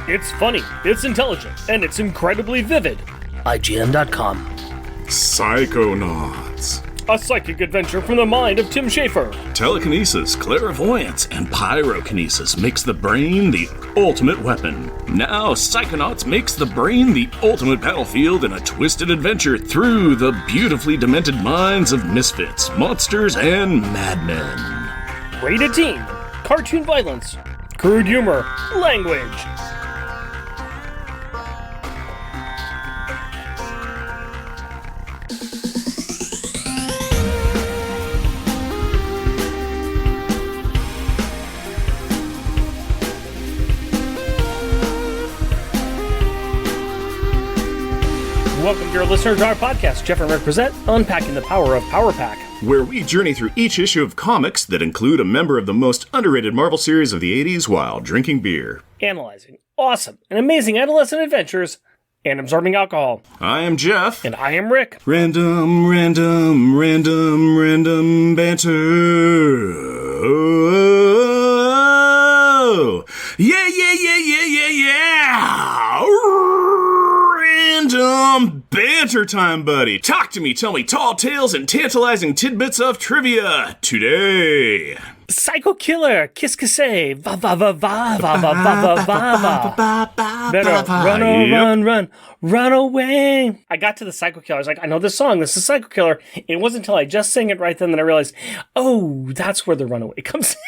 It's funny, it's intelligent, and it's incredibly vivid. IGN.com. Psychonauts. A psychic adventure from the mind of Tim Schafer. Telekinesis, clairvoyance, and pyrokinesis makes the brain the ultimate weapon. Now, Psychonauts makes the brain the ultimate battlefield in a twisted adventure through the beautifully demented minds of misfits, monsters, and madmen. Rated teen, cartoon violence, crude humor, language. Welcome, dear listeners, to our podcast. Jeff and Rick present Unpacking the Power of Power Pack, where we journey through each issue of comics that include a member of the most underrated Marvel series of the 80s while drinking beer. Analyzing awesome and amazing adolescent adventures and absorbing alcohol. I am Jeff. And I am Rick. Random banter. Oh, yeah. Random banter time, buddy. Talk to me, tell me tall tales and tantalizing tidbits of trivia today. Psycho Killer, Kiss Kissay, va va va va va va va va va. Better run away. I got to the Psycho Killer. I was like, I know this song. This is Psycho Killer. It wasn't until I just sang it right then that I realized, oh, that's where the runaway comes in.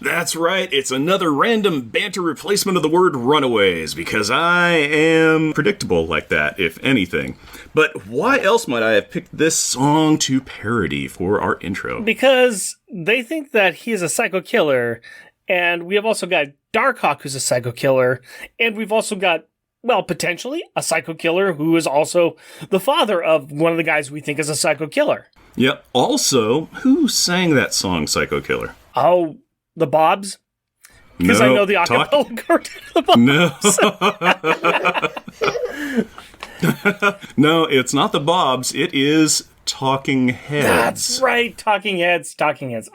That's right. It's another random banter replacement of the word runaways, because I am predictable like that, if anything. But why else might I have picked this song to parody for our intro? Because they think that he is a psycho killer, and we have also got Darkhawk, who's a psycho killer, and we've also got, well, potentially a psycho killer who is also the father of one of the guys we think is a psycho killer. Yep. Also, who sang that song, Psycho Killer? Oh, the Bobs? Because I know the acapella quartet of the Bobs. No, it's not the Bobs. It is Talking Heads. That's right. Talking Heads. All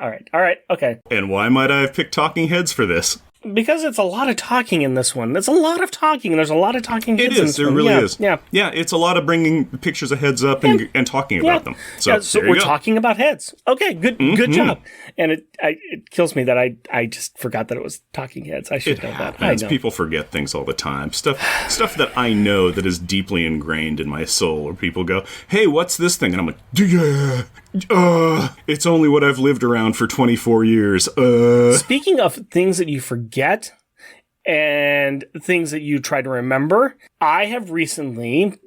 right. Okay. And why might I have picked Talking Heads for this? Because it's a lot of talking in this one. There's a lot of talking, and there's a lot of talking heads in this one. It really is. Yeah, it's a lot of bringing pictures of heads up and talking about them. So we're talking about heads. Okay, good job. And it kills me that I just forgot that it was Talking Heads. I should know that. I know. People forget things all the time. Stuff that I know that is deeply ingrained in my soul, where people go, hey, what's this thing? And I'm like, yeah. It's only what I've lived around for 24 years. Speaking of things that you forget and things that you try to remember, I have recently,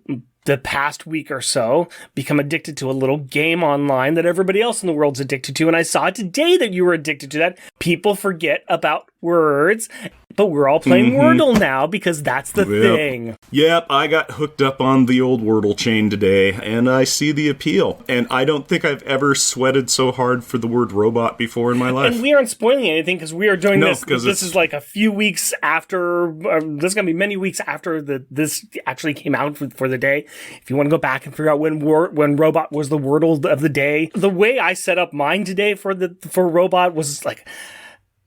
the past week or so, become addicted to a little game online that everybody else in the world's addicted to. And I saw today that you were addicted to that. People forget about words, but we're all playing Wordle now because that's the thing. Yep, I got hooked up on the old Wordle chain today, and I see the appeal. And I don't think I've ever sweated so hard for the word robot before in my life. And we aren't spoiling anything because we are doing this. This is like a few weeks after. This is going to be many weeks after this actually came out for the day. If you want to go back and figure out when robot was the Wordle of the day, the way I set up mine today for robot was like,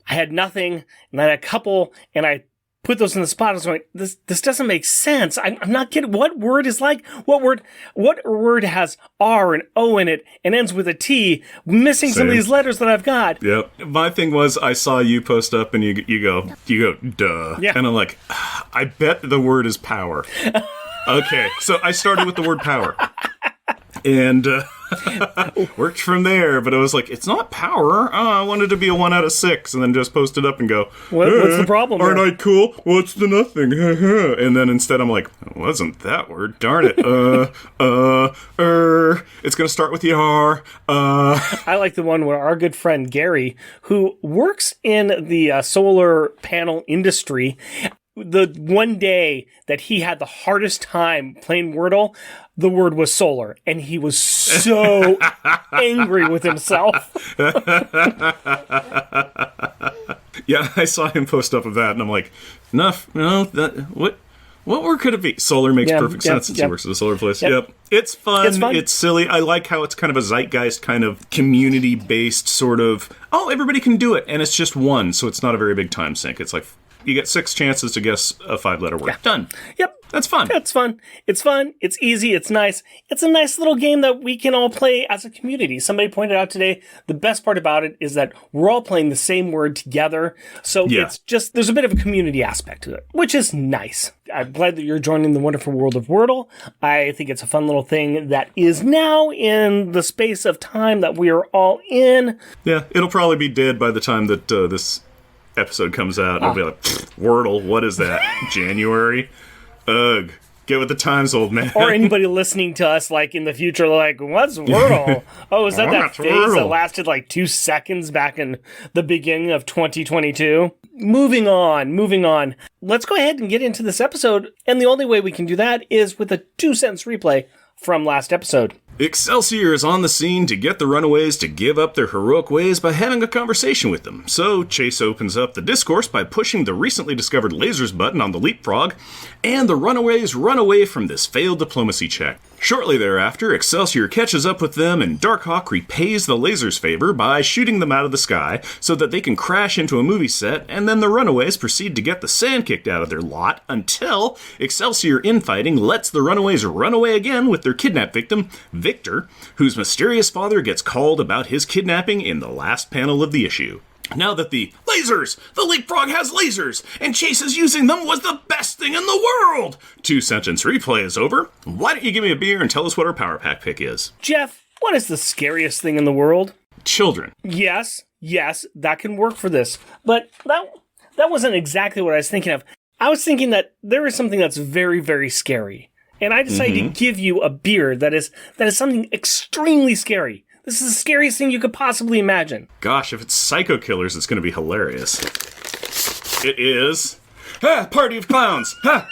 I had nothing, and I had a couple, and I put those in the spot. I was going, this doesn't make sense. I'm not getting what word is like. What word has R and O in it and ends with a T, missing some of these letters that I've got. Yep. My thing was, I saw you post up, and you go, duh. Yeah. And I'm like, I bet the word is power. Okay, so I started with the word power. And worked from there, but it was like, it's not power. I wanted to be a 1 out of 6, and then just post it up and go, what's the problem? Aren't I cool? What's the nothing? And then instead I'm like, it wasn't that word, darn it. It's gonna start with the R. I like the one where our good friend Gary, who works in the solar panel industry, the one day that he had the hardest time playing Wordle, the word was solar, and he was so angry with himself. Yeah, I saw him post up of that, and I'm like, enough, no, what What word could it be? Solar makes perfect sense since he works at a solar place. Yep. It's fun. It's silly. I like how it's kind of a zeitgeist, kind of community-based sort of, everybody can do it, and it's just one, so it's not a very big time sink. It's like, you get 6 chances to guess a 5-letter word. Yeah. Done. Yep. That's fun. That's fun. It's fun. It's easy. It's nice. It's a nice little game that we can all play as a community. Somebody pointed out today, the best part about it is that we're all playing the same word together. So it's just, there's a bit of a community aspect to it, which is nice. I'm glad that you're joining the wonderful world of Wordle. I think it's a fun little thing that is now in the space of time that we are all in. Yeah, it'll probably be dead by the time that this episode comes out. It'll be like, Wordle, what is that? January? Ugh. Get with the times, old man. Or anybody listening to us, like, in the future, like, what's Wordle? Is that phase that lasted, like, 2 seconds back in the beginning of 2022? Moving on. Let's go ahead and get into this episode, and the only way we can do that is with a 2-sentence replay from last episode. Excelsior is on the scene to get the Runaways to give up their heroic ways by having a conversation with them. So Chase opens up the discourse by pushing the recently discovered lasers button on the leapfrog, and the Runaways run away from this failed diplomacy check. Shortly thereafter, Excelsior catches up with them, and Darkhawk repays the lasers' favor by shooting them out of the sky so that they can crash into a movie set, and then the Runaways proceed to get the sand kicked out of their lot until Excelsior infighting lets the Runaways run away again with their kidnapped victim, Victor, whose mysterious father gets called about his kidnapping in the last panel of the issue. Now that the leapfrog has lasers, and Chase is using them was the best thing in the world! 2-sentence replay is over. Why don't you give me a beer and tell us what our Power Pack pick is? Jeff, what is the scariest thing in the world? Children. Yes, that can work for this. But that wasn't exactly what I was thinking of. I was thinking that there is something that's very, very scary. And I decided to give you a beer that is something extremely scary. This is the scariest thing you could possibly imagine. Gosh, if it's Psycho Killers, it's going to be hilarious. It is... Party of Clowns! Why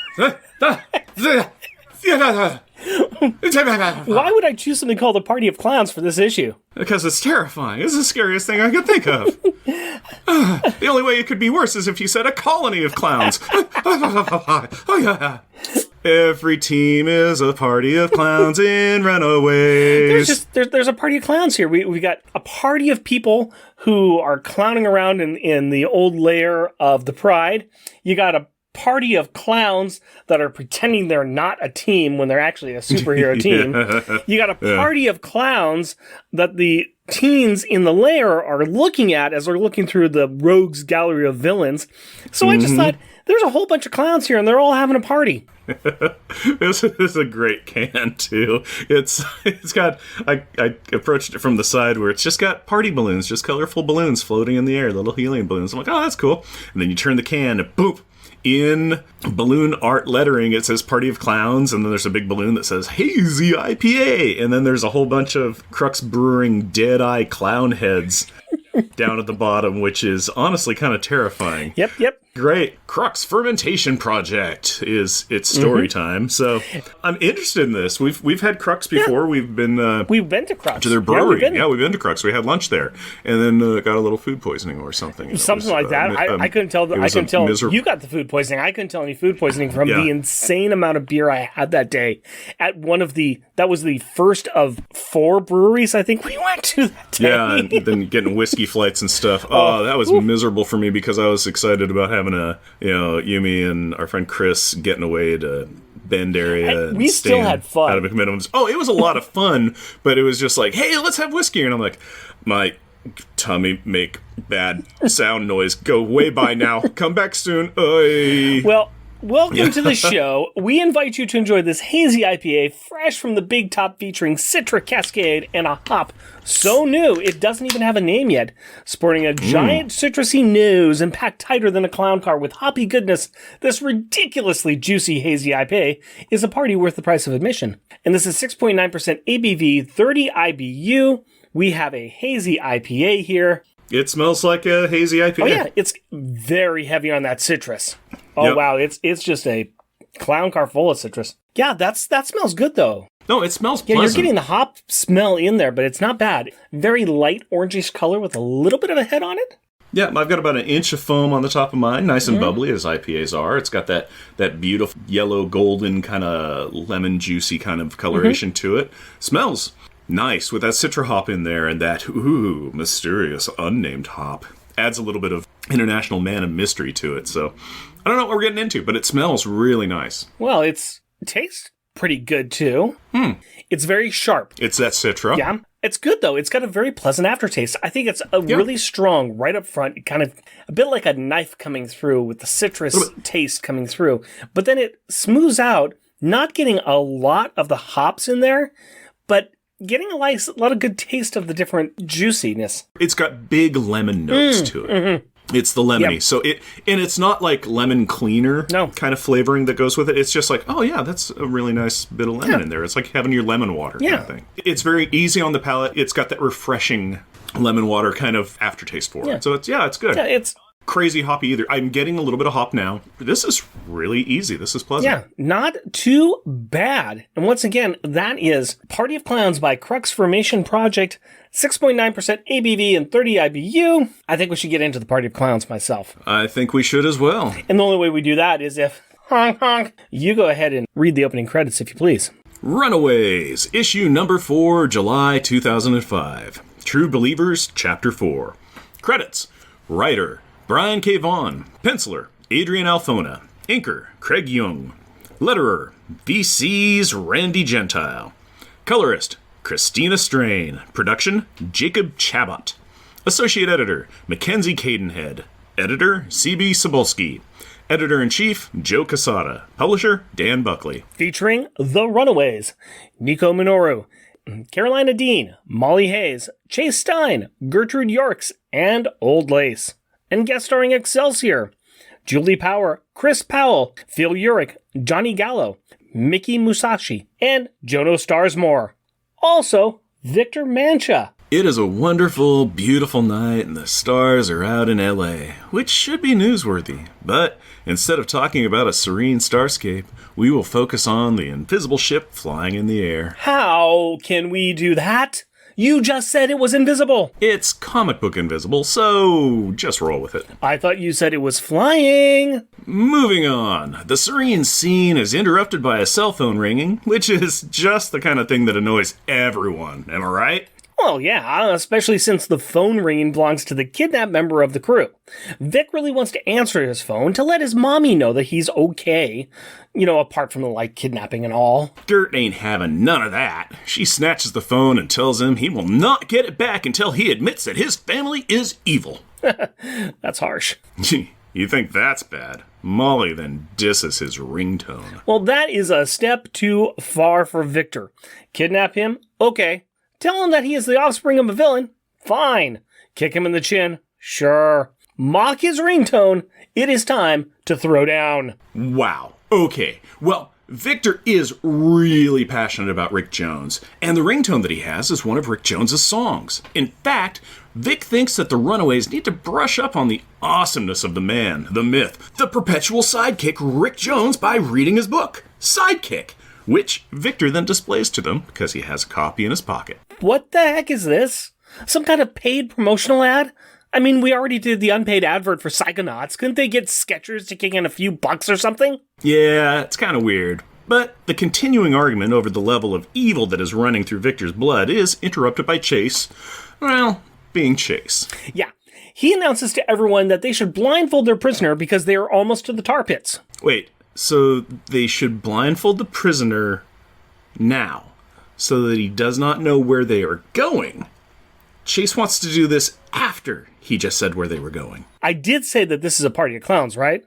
would I choose something called a Party of Clowns for this issue? Because it's terrifying. It's the scariest thing I could think of. The only way it could be worse is if you said a colony of clowns. Oh, yeah. Every team is a party of clowns in Runaways. There's a party of clowns here. We got a party of people who are clowning around in the old lair of the Pride. You got a party of clowns that are pretending they're not a team when they're actually a superhero team. You got a party of clowns that the teens in the lair are looking at as they're looking through the rogues gallery of villains. So I just thought, there's a whole bunch of clowns here and they're all having a party. This is a great can too. It's got I approached it from the side where it's just got party balloons, just colorful balloons floating in the air, little helium balloons. I'm like, oh, that's cool. And then you turn the can and boop, in balloon art lettering it says Party of Clowns, and then there's a big balloon that says Hazy IPA, and then there's a whole bunch of Crux Brewing Dead-Eye clown heads down at the bottom, which is honestly kind of terrifying. Yep. Great. Crux Fermentation Project is its story time. So I'm interested in this. We've had Crux before. Yeah. We've been to Crux. To their brewery. Yeah, we've been to Crux. We had lunch there. And then got a little food poisoning or something. Something like that. I couldn't tell. I couldn't tell. You got the food poisoning. I couldn't tell any food poisoning from the insane amount of beer I had that day at that was the first of 4 breweries I think we went to that day. Yeah, and then getting whiskey flights and stuff. Oh, that was miserable for me because I was excited about having Yumi and our friend Chris getting away to Bend area. And we still had fun. Out of minimums. Oh, it was a lot of fun, but it was just like, hey, let's have whiskey. And I'm like, my tummy make bad sound noise. Go way by now. Come back soon. Oy. Well, welcome to the show. We invite you to enjoy this hazy IPA fresh from the Big Top featuring Citra Cascade and a hop so new it doesn't even have a name yet. Sporting a giant citrusy nose and packed tighter than a clown car with hoppy goodness, this ridiculously juicy hazy IPA is a party worth the price of admission. And this is 6.9% ABV, 30 IBU. We have a hazy IPA here. It smells like a hazy IPA. Oh yeah, it's very heavy on that citrus. Oh wow, it's just a clown car full of citrus. Yeah, that smells good though. No, it smells pleasant. Yeah, you're getting the hop smell in there, but it's not bad. Very light orangish color with a little bit of a head on it. Yeah, I've got about an inch of foam on the top of mine, nice and bubbly as IPAs are. It's got that beautiful yellow golden kind of lemon juicy kind of coloration to it. Smells nice with that citra hop in there and that mysterious unnamed hop. Adds a little bit of international man of mystery to it. So I don't know what we're getting into, but it smells really nice. Well, it tastes pretty good too. It's very sharp. It's that citra. Yeah. It's good, though. It's got a very pleasant aftertaste. I think it's really strong right up front, kind of a bit like a knife coming through with the citrus taste coming through. But then it smooths out, not getting a lot of the hops in there, but getting a lot of good taste of the different juiciness. It's got big lemon notes to it. It's the lemony. Yep. So it's not like lemon cleaner kind of flavoring that goes with it. It's just like, oh yeah, that's a really nice bit of lemon in there. It's like having your lemon water kind of thing. It's very easy on the palate. It's got that refreshing lemon water kind of aftertaste for it. So it's good. Yeah, it's crazy hoppy either. I'm getting a little bit of hop now. This is really easy. This is pleasant. Yeah, not too bad. And once again, that is Party of Clowns by Crux Formation Project, 6.9% ABV and 30 IBU. I think we should get into the Party of Clowns myself. I think we should as well. And the only way we do that is if, honk, honk, you go ahead and read the opening credits if you please. Runaways, issue number 4, July 2005. True Believers, chapter 4. Credits. Writer, Brian K. Vaughan. Penciler, Adrian Alfona. Inker, Craig Young. Letterer, VC's Randy Gentile. Colorist, Christina Strain. Production, Jacob Chabot. Associate Editor, Mackenzie Cadenhead. Editor, C.B. Cebulski. Editor-in-Chief, Joe Casada. Publisher, Dan Buckley. Featuring The Runaways, Nico Minoru, Carolina Dean, Molly Hayes, Chase Stein, Gertrude Yorks, and Old Lace. And guest starring Excelsior, Julie Power, Chris Powell, Phil Urich, Johnny Gallo, Mickey Musashi, and Jono Starsmore. Also, Victor Mancha. It is a wonderful, beautiful night and the stars are out in LA, which should be newsworthy. But instead of talking about a serene starscape, we will focus on the invisible ship flying in the air. How can we do that? You just said it was invisible. It's comic book invisible, so just roll with it. I thought you said it was flying. Moving on. The serene scene is interrupted by a cell phone ringing, which is just the kind of thing that annoys everyone. Am I right? Well, yeah, especially since the phone ringing belongs to the kidnapped member of the crew. Vic really wants to answer his phone to let his mommy know that he's okay. You know, apart from the, kidnapping and all. Gert ain't having none of that. She snatches the phone and tells him he will not get it back until he admits that his family is evil. That's harsh. You think that's bad? Molly then disses his ringtone. Well, that is a step too far for Victor. Kidnap him? Okay. Tell him that he is the offspring of a villain? Fine. Kick him in the chin? Sure. Mock his ringtone? It is time to throw down. Wow. Okay. Well, Victor is really passionate about Rick Jones, and the ringtone that he has is one of Rick Jones's songs. In fact, Vic thinks that the Runaways need to brush up on the awesomeness of the man, the myth, the perpetual sidekick Rick Jones by reading his book, Sidekick, which Victor then displays to them because he has a copy in his pocket. What the heck is this? Some kind of paid promotional ad? I mean, we already did the unpaid advert for Psychonauts. Couldn't they get Skechers to kick in a few bucks or something? Yeah, it's kind of weird. But the continuing argument over the level of evil that is running through Victor's blood is interrupted by Chase. Well, being Chase. Yeah. He announces to everyone that they should blindfold their prisoner because they are almost to the tar pits. Wait, so they should blindfold the prisoner now so that he does not know where they are going? Chase wants to do this after he just said where they were going. I did say that this is a party of clowns, right?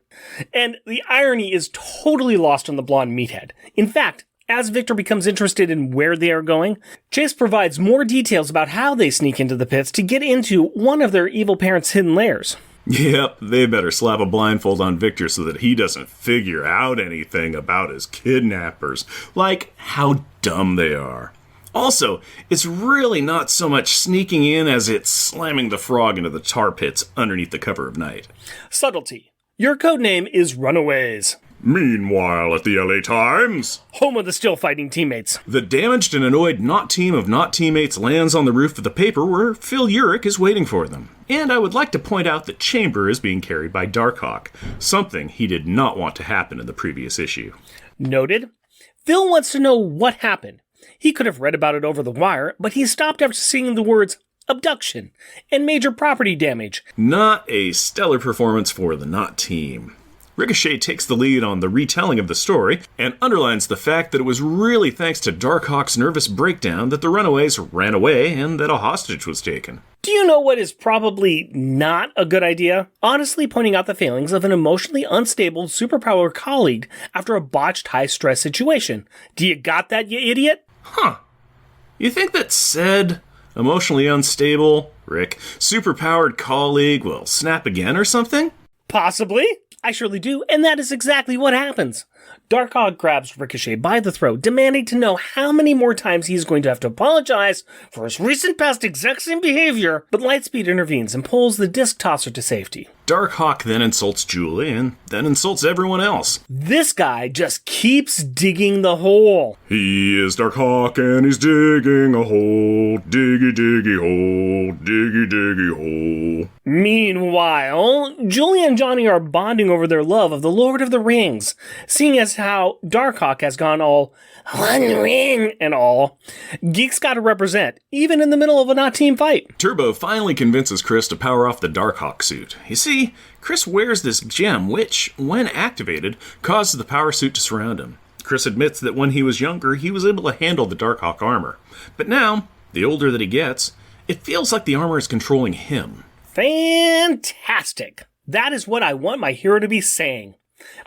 And the irony is totally lost on the blonde meathead. In fact, as Victor becomes interested in where they are going, Chase provides more details about how they sneak into the pits to get into one of their evil parents' hidden lairs. Yep, they better slap a blindfold on Victor so that he doesn't figure out anything about his kidnappers, like how dumb they are. Also, it's really not so much sneaking in as it's slamming the frog into the tar pits underneath the cover of night. Subtlety. Your codename is Runaways. Meanwhile, at the LA Times, home of the still fighting teammates, the damaged and annoyed not team of not teammates lands on the roof of the paper where Phil Urich is waiting for them. And I would like to point out that Chamber is being carried by Darkhawk, something he did not want to happen in the previous issue. Noted. Phil wants to know what happened. He could have read about it over the wire, but he stopped after seeing the words abduction and major property damage. Not a stellar performance for the not team. Ricochet takes the lead on the retelling of the story and underlines the fact that it was really thanks to Darkhawk's nervous breakdown that the Runaways ran away and that a hostage was taken. Do you know what is probably not a good idea? Honestly pointing out the failings of an emotionally unstable superpower colleague after a botched high-stress situation. Do you got that, you idiot? Huh. You think that said emotionally unstable, Rick, superpowered colleague will snap again or something? Possibly. I surely do, and that is exactly what happens. Darkhawk grabs Ricochet by the throat, demanding to know how many more times he's going to have to apologize for his recent past exact same behavior, but Lightspeed intervenes and pulls the disc tosser to safety. Darkhawk then insults Julie, and then insults everyone else. This guy just keeps digging the hole. He is Darkhawk, and he's digging a hole. Diggy, diggy hole. Diggy, diggy hole. Meanwhile, Julie and Johnny are bonding over their love of the Lord of the Rings, seeing as how Darkhawk has gone all one ring and all. Geeks gotta represent, even in the middle of a not-team fight. Turbo finally convinces Chris to power off the Darkhawk suit. You see, Chris wears this gem which, when activated, causes the power suit to surround him. Chris admits that when he was younger, he was able to handle the Darkhawk armor. But now, the older that he gets, it feels like the armor is controlling him. Fantastic! That is what I want my hero to be saying.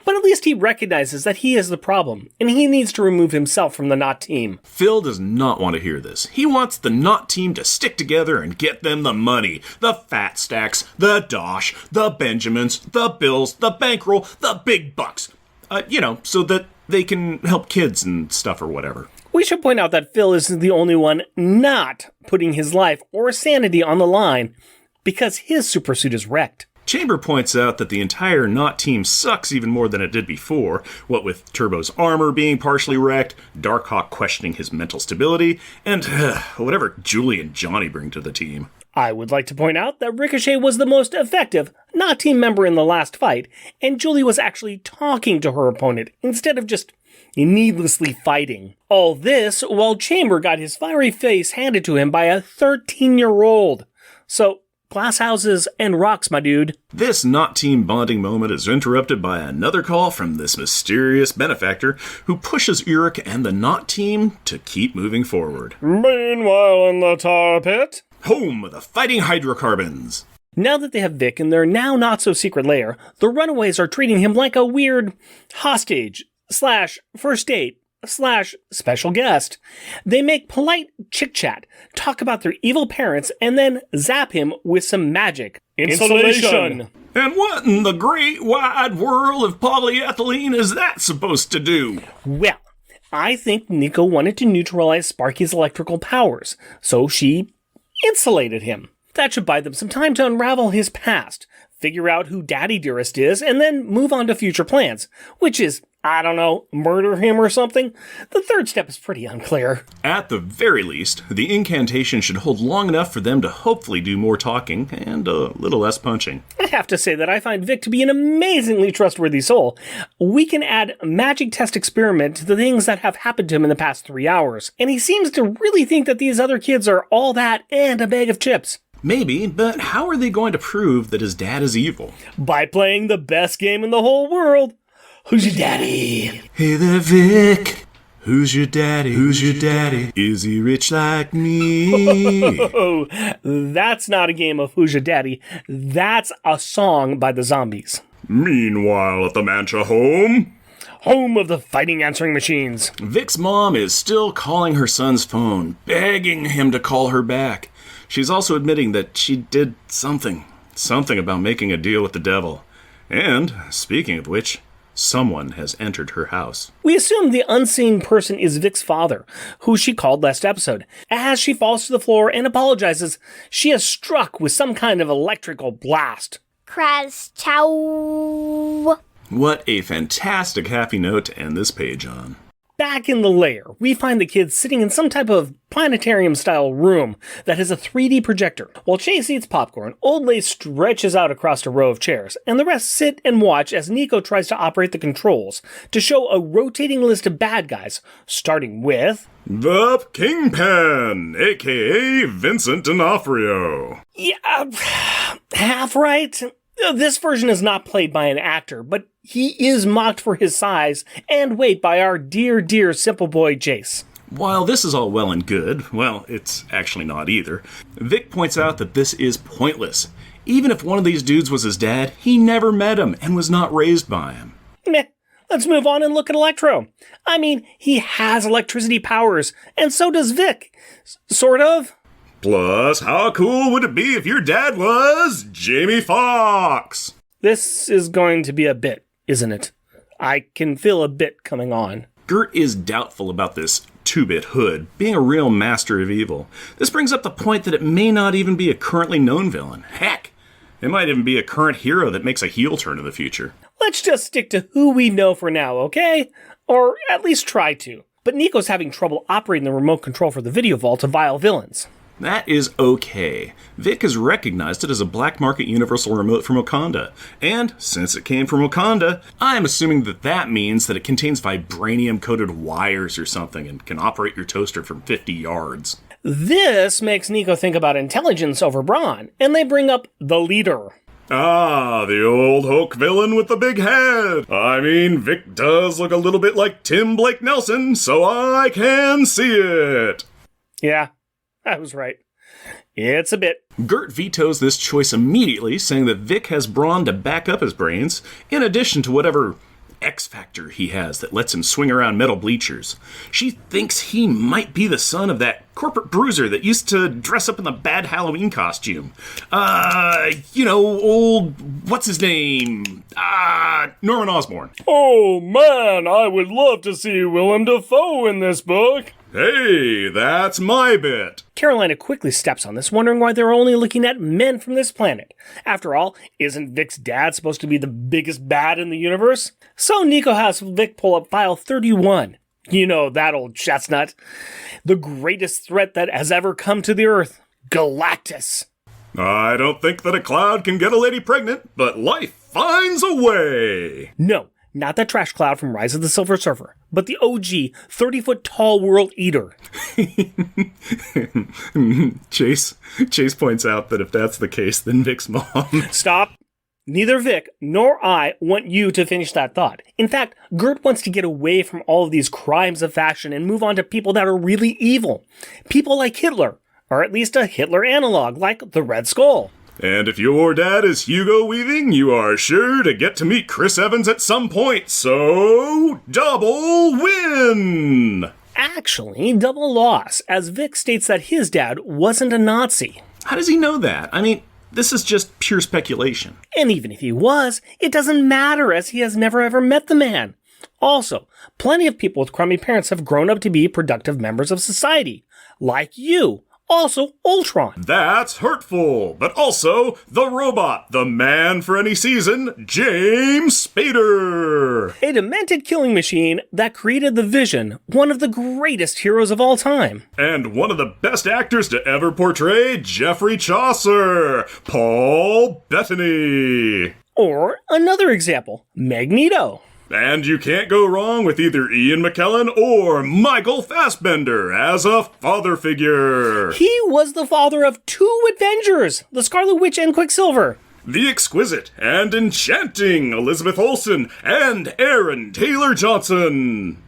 But at least he recognizes that he is the problem, and he needs to remove himself from the not team. Phil does not want to hear this. He wants the not team to stick together and get them the money. The fat stacks, the dosh, the Benjamins, the bills, the bankroll, the big bucks. So that they can help kids and stuff or whatever. We should point out that Phil is the only one not putting his life or sanity on the line because his supersuit is wrecked. Chamber points out that the entire Not team sucks even more than it did before, what with Turbo's armor being partially wrecked, Darkhawk questioning his mental stability, and whatever Julie and Johnny bring to the team. I would like to point out that Ricochet was the most effective Not team member in the last fight, and Julie was actually talking to her opponent instead of just needlessly fighting. All this while Chamber got his fiery face handed to him by a 13-year-old. So, glass houses and rocks, my dude. This not team bonding moment is interrupted by another call from this mysterious benefactor who pushes Urich and the not team to keep moving forward. Meanwhile in the tar pit, home of the fighting hydrocarbons. Now that they have Vic in their now not so secret lair, the Runaways are treating him like a weird hostage / first date / special guest. They make polite chit-chat, talk about their evil parents, and then zap him with some magic. Insulation! And what in the great wide world of polyethylene is that supposed to do? Well, I think Nico wanted to neutralize Sparky's electrical powers, so she insulated him. That should buy them some time to unravel his past, figure out who Daddy Dearest is, and then move on to future plans, which is, I don't know, murder him or something? The third step is pretty unclear. At the very least, the incantation should hold long enough for them to hopefully do more talking and a little less punching. I have to say that I find Vic to be an amazingly trustworthy soul. We can add magic test experiment to the things that have happened to him in the past 3 hours, and he seems to really think that these other kids are all that and a bag of chips. Maybe, but how are they going to prove that his dad is evil? By playing the best game in the whole world. Who's your daddy? Hey there, Vic. Who's your daddy? Who's your daddy? Is he rich like me? Oh, that's not a game of Who's Your Daddy. That's a song by the Zombies. Meanwhile, at the Mancha home... home of the fighting answering machines. Vic's mom is still calling her son's phone, begging him to call her back. She's also admitting that she did something about making a deal with the devil. And, speaking of which, someone has entered her house. We assume the unseen person is Vic's father, who she called last episode. As she falls to the floor and apologizes, she is struck with some kind of electrical blast. Kraz, ciao. What a fantastic happy note to end this page on. Back in the lair, we find the kids sitting in some type of planetarium-style room that has a 3D projector. While Chase eats popcorn, Old Lace stretches out across a row of chairs, and the rest sit and watch as Nico tries to operate the controls to show a rotating list of bad guys, starting with... the Kingpin, a.k.a. Vincent D'Onofrio. Yeah, half right. This version is not played by an actor, but he is mocked for his size and weight by our dear simple boy Jace. While this is all well and good, well, it's actually not either. Vic points out that this is pointless. Even if one of these dudes was his dad, he never met him and was not raised by him. Meh. Let's move on and look at Electro. I mean, he has electricity powers, and so does Vic. Sort of. Plus, how cool would it be if your dad was Jamie Foxx? This is going to be a bit, isn't it? I can feel a bit coming on. Gert is doubtful about this 2-bit hood being a real master of evil. This brings up the point that it may not even be a currently known villain. Heck, it might even be a current hero that makes a heel turn in the future. Let's just stick to who we know for now, okay? Or at least try to. But Nico's having trouble operating the remote control for the video vault to vile villains. That is okay. Vic has recognized it as a black market universal remote from Wakanda. And since it came from Wakanda, I'm assuming that means that it contains vibranium-coated wires or something and can operate your toaster from 50 yards. This makes Nico think about intelligence over brawn, and they bring up the leader. Ah, the old Hulk villain with the big head. I mean, Vic does look a little bit like Tim Blake Nelson, so I can see it. Yeah. I was right. It's a bit. Gert vetoes this choice immediately, saying that Vic has brawn to back up his brains, in addition to whatever X factor he has that lets him swing around metal bleachers. She thinks he might be the son of that corporate bruiser that used to dress up in the bad Halloween costume. Old, what's his name? Norman Osborn. Oh man, I would love to see Willem Dafoe in this book. Hey, that's my bit. Carolina quickly steps on this, wondering why they're only looking at men from this planet. After all, isn't Vic's dad supposed to be the biggest bad in the universe? So Nico has Vic pull up file 31. You know, that old chestnut. The greatest threat that has ever come to the Earth. Galactus. I don't think that a cloud can get a lady pregnant, but life finds a way. No. Not that trash cloud from Rise of the Silver Surfer, but the OG 30-foot tall world eater. Chase points out that if that's the case, then Vic's mom... Stop. Neither Vic nor I want you to finish that thought. In fact, Gert wants to get away from all of these crimes of fashion and move on to people that are really evil. People like Hitler, or at least a Hitler analog like the Red Skull. And if your dad is Hugo Weaving, you are sure to get to meet Chris Evans at some point, so double win! Actually, double loss, as Vic states that his dad wasn't a Nazi. How does he know that? I mean, this is just pure speculation. And even if he was, it doesn't matter as he has never ever met the man. Also, plenty of people with crummy parents have grown up to be productive members of society. Like you. Also, Ultron. That's hurtful, but also the robot, the man for any season, James Spader. A demented killing machine that created the Vision, one of the greatest heroes of all time. And one of the best actors to ever portray Geoffrey Chaucer, Paul Bettany. Or another example, Magneto. And you can't go wrong with either Ian McKellen or Michael Fassbender as a father figure. He was the father of 2 Avengers, the Scarlet Witch and Quicksilver. The exquisite and enchanting Elizabeth Olsen and Aaron Taylor Johnson.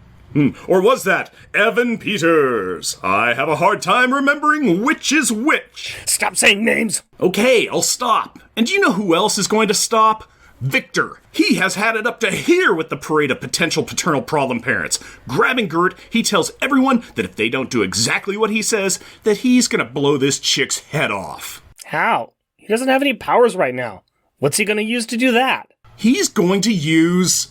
Or was that Evan Peters? I have a hard time remembering which is which. Stop saying names. Okay, I'll stop. And do you know who else is going to stop? Victor. He has had it up to here with the parade of potential paternal problem parents. Grabbing Gert, he tells everyone that if they don't do exactly what he says, that he's gonna blow this chick's head off. How? He doesn't have any powers right now. What's he gonna use to do that? He's going to use...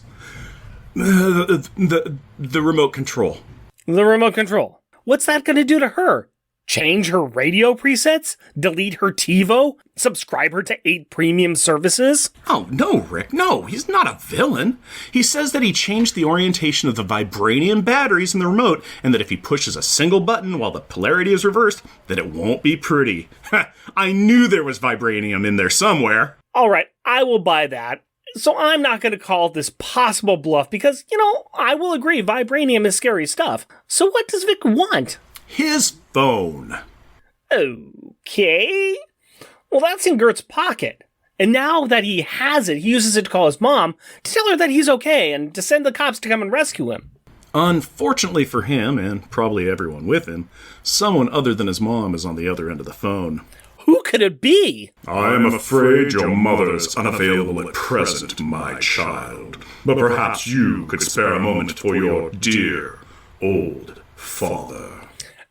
the remote control. The remote control. What's that gonna do to her? Change her radio presets? Delete her TiVo? Subscribe her to 8 premium services? Oh, no, Rick, no, he's not a villain. He says that he changed the orientation of the vibranium batteries in the remote, and that if he pushes a single button while the polarity is reversed, that it won't be pretty. I knew there was vibranium in there somewhere. All right, I will buy that. So I'm not going to call this possible bluff because, I will agree, vibranium is scary stuff. So what does Vic want? His phone. Okay. Well, that's in Gert's pocket. And now that he has it, he uses it to call his mom to tell her that he's okay and to send the cops to come and rescue him. Unfortunately for him, and probably everyone with him, someone other than his mom is on the other end of the phone. Who could it be? I am afraid your mother is unavailable at present, my child. But perhaps you could spare a moment for your dear, old father.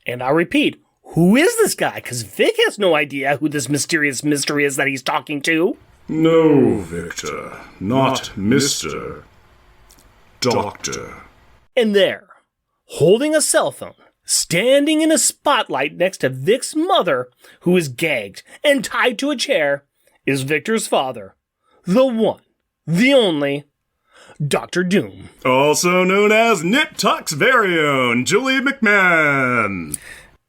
And I repeat, who is this guy? Because Vic has no idea who this mysterious mystery is that he's talking to. No, Victor. Not Mr. Doctor. And there, holding a cell phone, standing in a spotlight next to Vic's mother, who is gagged and tied to a chair, is Victor's father. The one, the only, Dr. Doom. Also known as Nip Tuck's very own Julie McMahon.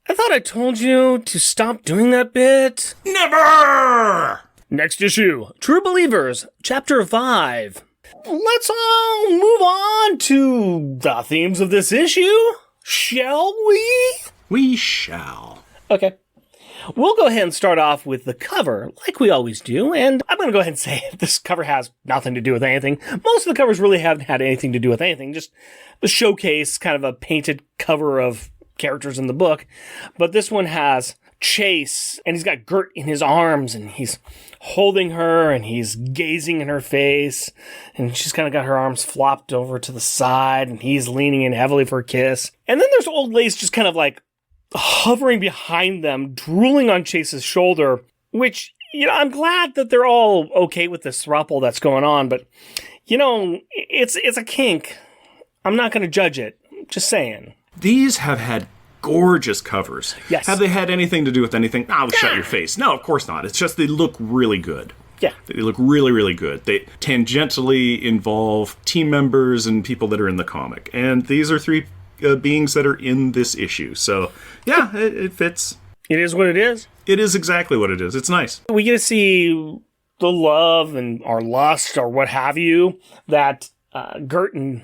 I thought I told you to stop doing that bit. Never! Next issue, True Believers, Chapter 5. Let's all move on to the themes of this issue, shall we? We shall. Okay. We'll go ahead and start off with the cover, like we always do, and I'm going to go ahead and say this cover has nothing to do with anything. Most of the covers really haven't had anything to do with anything, just the showcase, kind of a painted cover of characters in the book. But this one has Chase, and he's got Gert in his arms, and he's holding her, and he's gazing in her face, and she's kind of got her arms flopped over to the side, and he's leaning in heavily for a kiss. And then there's Old Lace just kind of like hovering behind them, drooling on Chase's shoulder, which, I'm glad that they're all okay with this throuple that's going on, but, it's a kink. I'm not going to judge it. Just saying. These have had gorgeous covers. Yes. Have they had anything to do with anything? Shut your face. No, of course not. It's just they look really good. Yeah. They look really, really good. They tangentially involve team members and people that are in the comic. And these are 3 beings that are in this issue. So, yeah, it fits. It is what it is. It is exactly what it is. It's nice. We get to see the love and or lust or what have you that Gert and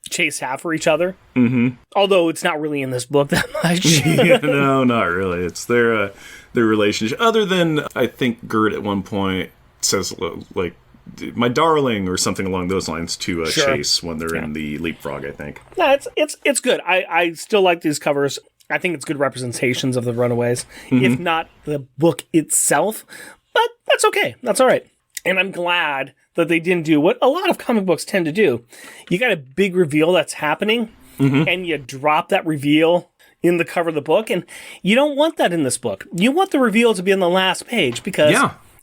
Chase have for each other. Mm-hmm. Although it's not really in this book that much. No, not really. It's their relationship. Other than, I think Gert at one point says, like, my darling, or something along those lines to Sure. Chase when they're in the leapfrog, I think. No, it's good. I still like these covers. I think it's good representations of the Runaways, if not the book itself. But that's okay. That's all right. And I'm glad that they didn't do what a lot of comic books tend to do. You got a big reveal that's happening, and you drop that reveal in the cover of the book, and you don't want that in this book. You want the reveal to be on the last page because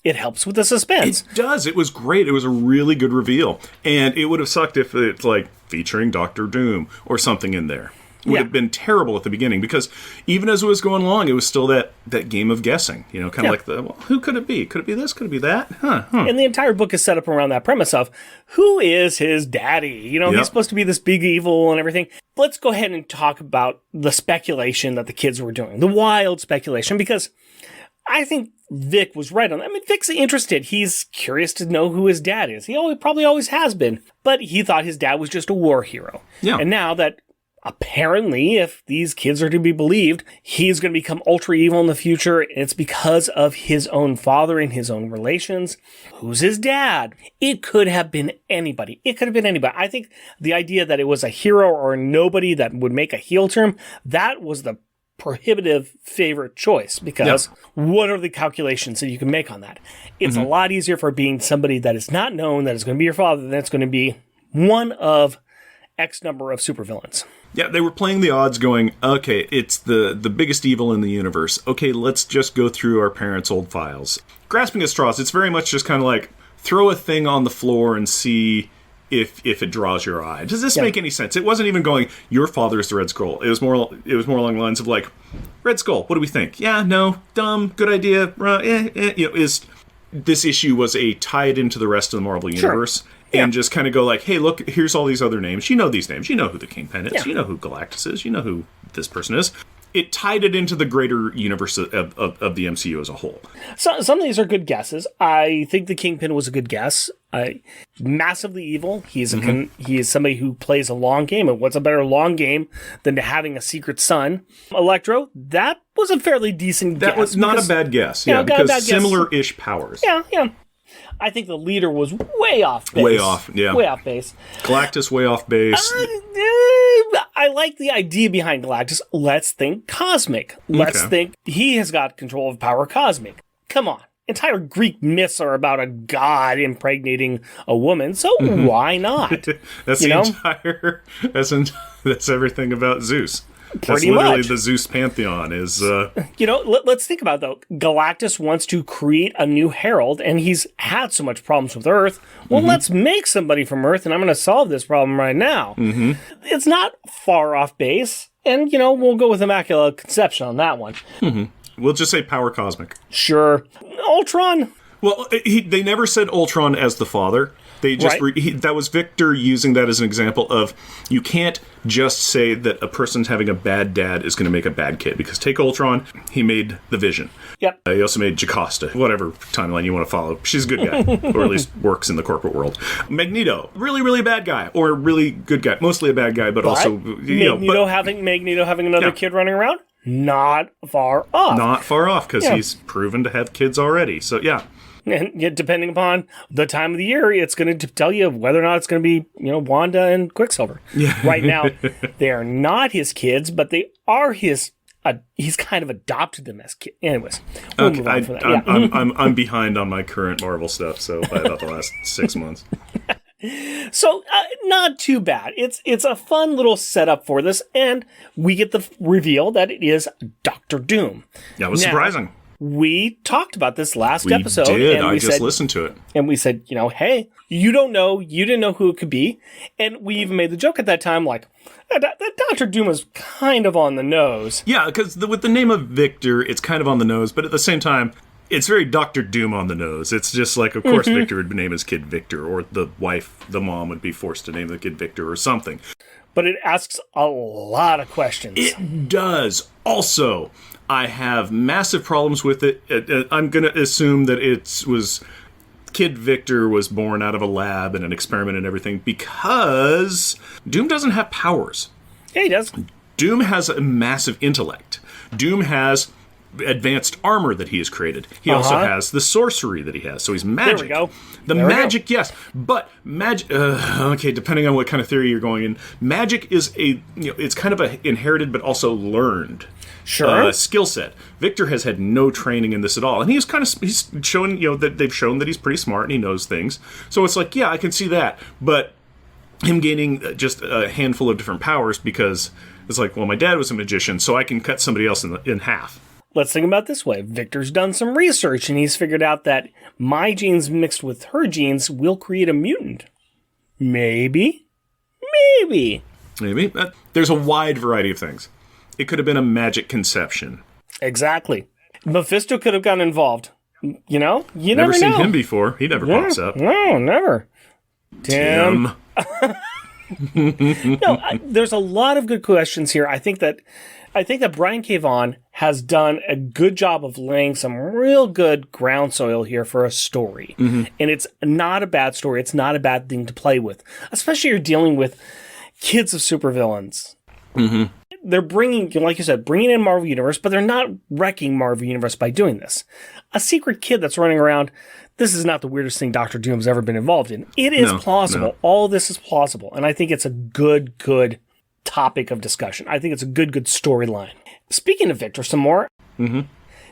it helps with the suspense. It does. It was great. It was a really good reveal. And it would have sucked if it's like featuring Dr. Doom or something in there. It would have been terrible at the beginning because even as it was going along, it was still that game of guessing, kind of like who could it be? Could it be this? Could it be that? And the entire book is set up around that premise of who is his daddy? He's supposed to be this big evil and everything. Let's go ahead and talk about the speculation that the kids were doing, the wild speculation, because I think Vic was right on that. I mean, Vic's interested. He's curious to know who his dad is. He probably always has been, but he thought his dad was just a war hero. Yeah. And now that apparently, if these kids are to be believed, he's going to become ultra evil in the future. And it's because of his own father and his own relations. Who's his dad? It could have been anybody. I think the idea that it was a hero or nobody that would make a heel turn, that was the prohibitive favorite choice, because what are the calculations that you can make on that? It's a lot easier for being somebody that is not known, that is going to be your father, than it's going to be one of X number of supervillains. Yeah, they were playing the odds going, okay, it's the biggest evil in the universe. Okay, let's just go through our parents' old files. Grasping at straws, it's very much just kind of like, throw a thing on the floor and see if it draws your eye. Does this make any sense? It wasn't even going, your father is the Red Skull. It was more along the lines of like, Red Skull, what do we think? Yeah, no, dumb, good idea. Is this issue was a tie it into the rest of the Marvel Universe and just kind of go like, hey, look, here's all these other names. You know these names. You know who the Kingpin is. You know who Galactus is. You know who this person is. It tied it into the greater universe of the MCU as a whole. So, some of these are good guesses. I think the Kingpin was a good guess. Massively evil. He is somebody who plays a long game. And what's a better long game than having a secret son? Electro, that was a fairly decent guess. That was not a bad guess. Yeah, because similar-ish powers. Yeah. I think the leader was way off base. Way off base. Galactus, way off base. I like the idea behind Galactus. Let's think cosmic. Let's think he has got control of power cosmic. Come on. Entire Greek myths are about a god impregnating a woman, so why not? That's that's everything about Zeus. Pretty That's literally much. the Zeus pantheon is... let's think about it, though. Galactus wants to create a new herald, and he's had so much problems with Earth. Well, let's make somebody from Earth, and I'm going to solve this problem right now. It's not far off base, and, we'll go with Immaculate Conception on that one. We'll just say power cosmic. Sure. Ultron. Well, they never said Ultron as the father. They just that was Victor using that as an example of you can't just say that a person's having a bad dad is going to make a bad kid. Because take Ultron, he made the Vision. Yep. He also made Jocasta, whatever timeline you want to follow. She's a good guy, or at least works in the corporate world. Magneto, really, really bad guy, or really good guy. Mostly a bad guy, but also... Magneto having another kid running around? Not far off. Not far off, because he's proven to have kids already. So, yeah. And depending upon the time of the year, it's going to tell you whether or not it's going to be, Wanda and Quicksilver. Yeah. Right now, they are not his kids, but they are his. He's kind of adopted them as kids. Anyways, we'll move on for that. I'm behind on my current Marvel stuff, so by about the last 6 months. So, not too bad. It's a fun little setup for this, and we get the reveal that it is Doctor Doom. That was surprising. We talked about this last episode. We did. I just listened to it. And we said, hey, you didn't know who it could be. And we even made the joke at that time, like, that Dr. Doom is kind of on the nose. Yeah, because with the name of Victor, it's kind of on the nose, but at the same time, it's very Dr. Doom on the nose. It's just like, of course, Victor would name his kid Victor, or the mom would be forced to name the kid Victor or something. But it asks a lot of questions. It does. Also, I have massive problems with it. I'm going to assume that Kid Victor was born out of a lab and an experiment and everything, because Doom doesn't have powers. Yeah, he does. Doom has a massive intellect. Doom has advanced armor that he has created. He also has the sorcery that he has. So he's magic. There we go. The magic, yes. But magic, okay, depending on what kind of theory you're going in, magic is it's kind of a inherited but also learned skill set. Victor has had no training in this at all. And he's shown, that they've shown that he's pretty smart and he knows things. So it's like, yeah, I can see that. But him gaining just a handful of different powers, because it's like, well, my dad was a magician, so I can cut somebody else in half. Let's think about it this way. Victor's done some research, and he's figured out that my genes mixed with her genes will create a mutant. Maybe. There's a wide variety of things. It could have been a magic conception. Exactly. Mephisto could have gotten involved. You never seen know. him before. He never pops up. No, never. Tim. No, there's a lot of good questions here. I think that Brian K. Vaughan has done a good job of laying some real good ground soil here for a story. And it's not a bad story. It's not a bad thing to play with, especially if you're dealing with kids of supervillains. They're bringing, like you said, bringing in Marvel Universe, but they're not wrecking Marvel Universe by doing this. A secret kid that's running around, this is not the weirdest thing Dr. Doom's ever been involved in. It is plausible. No. All this is plausible. And I think it's a good topic of discussion. I think it's a good storyline. Speaking of Victor some more,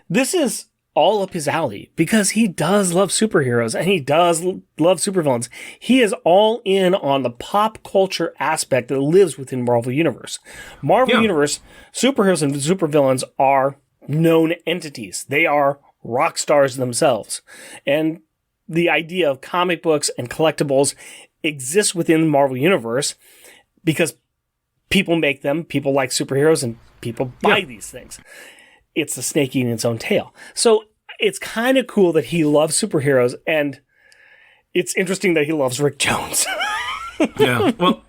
this is all up his alley because he does love superheroes and he does love supervillains. He is all in on the pop culture aspect that lives within Marvel Universe. Marvel Universe, superheroes and supervillains are known entities. They are rock stars themselves. And the idea of comic books and collectibles exists within the Marvel Universe because people make them, people like superheroes, and people buy these things. it's the snake eating its own tail. So it's kind of cool that he loves superheroes, and it's interesting that he loves Rick Jones. Yeah, well,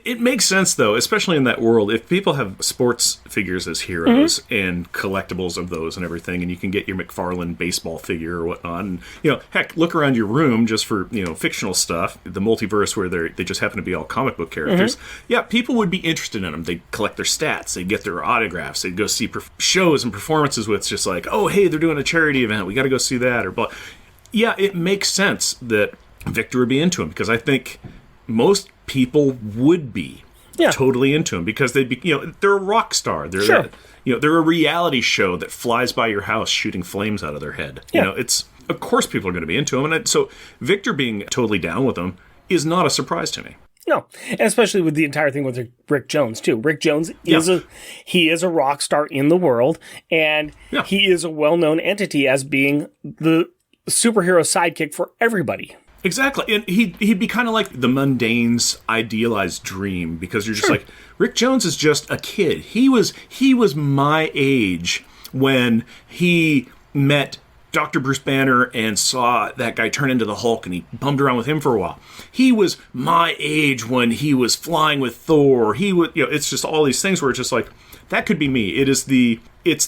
it makes sense, though, especially in that world. If people have sports figures as heroes and collectibles of those and everything, and you can get your McFarlane baseball figure or whatnot, and, heck, look around your room just for, fictional stuff, the multiverse where they just happen to be all comic book characters. Yeah, people would be interested in them. They'd collect their stats. They'd get their autographs. They'd go see shows and performances with just like, oh, hey, they're doing a charity event. We got to go see that, or blah. Yeah, it makes sense that Victor would be into him, because I think most people would be totally into him, because they'd be, they're a rock star. They're they're a reality show that flies by your house shooting flames out of their head. It's, of course people are going to be into him. And so Victor being totally down with him is not a surprise to me. No, and especially with the entire thing with Rick Jones too. Rick Jones is a rock star in the world, and he is a well-known entity as being the superhero sidekick for everybody. Exactly. And he'd be kind of like the mundane's idealized dream, because you're just like, Rick Jones is just a kid. He was my age when he met Dr. Bruce Banner and saw that guy turn into the Hulk, and he bummed around with him for a while. He was my age when he was flying with Thor. He would, it's just all these things where it's just like, that could be me. It's the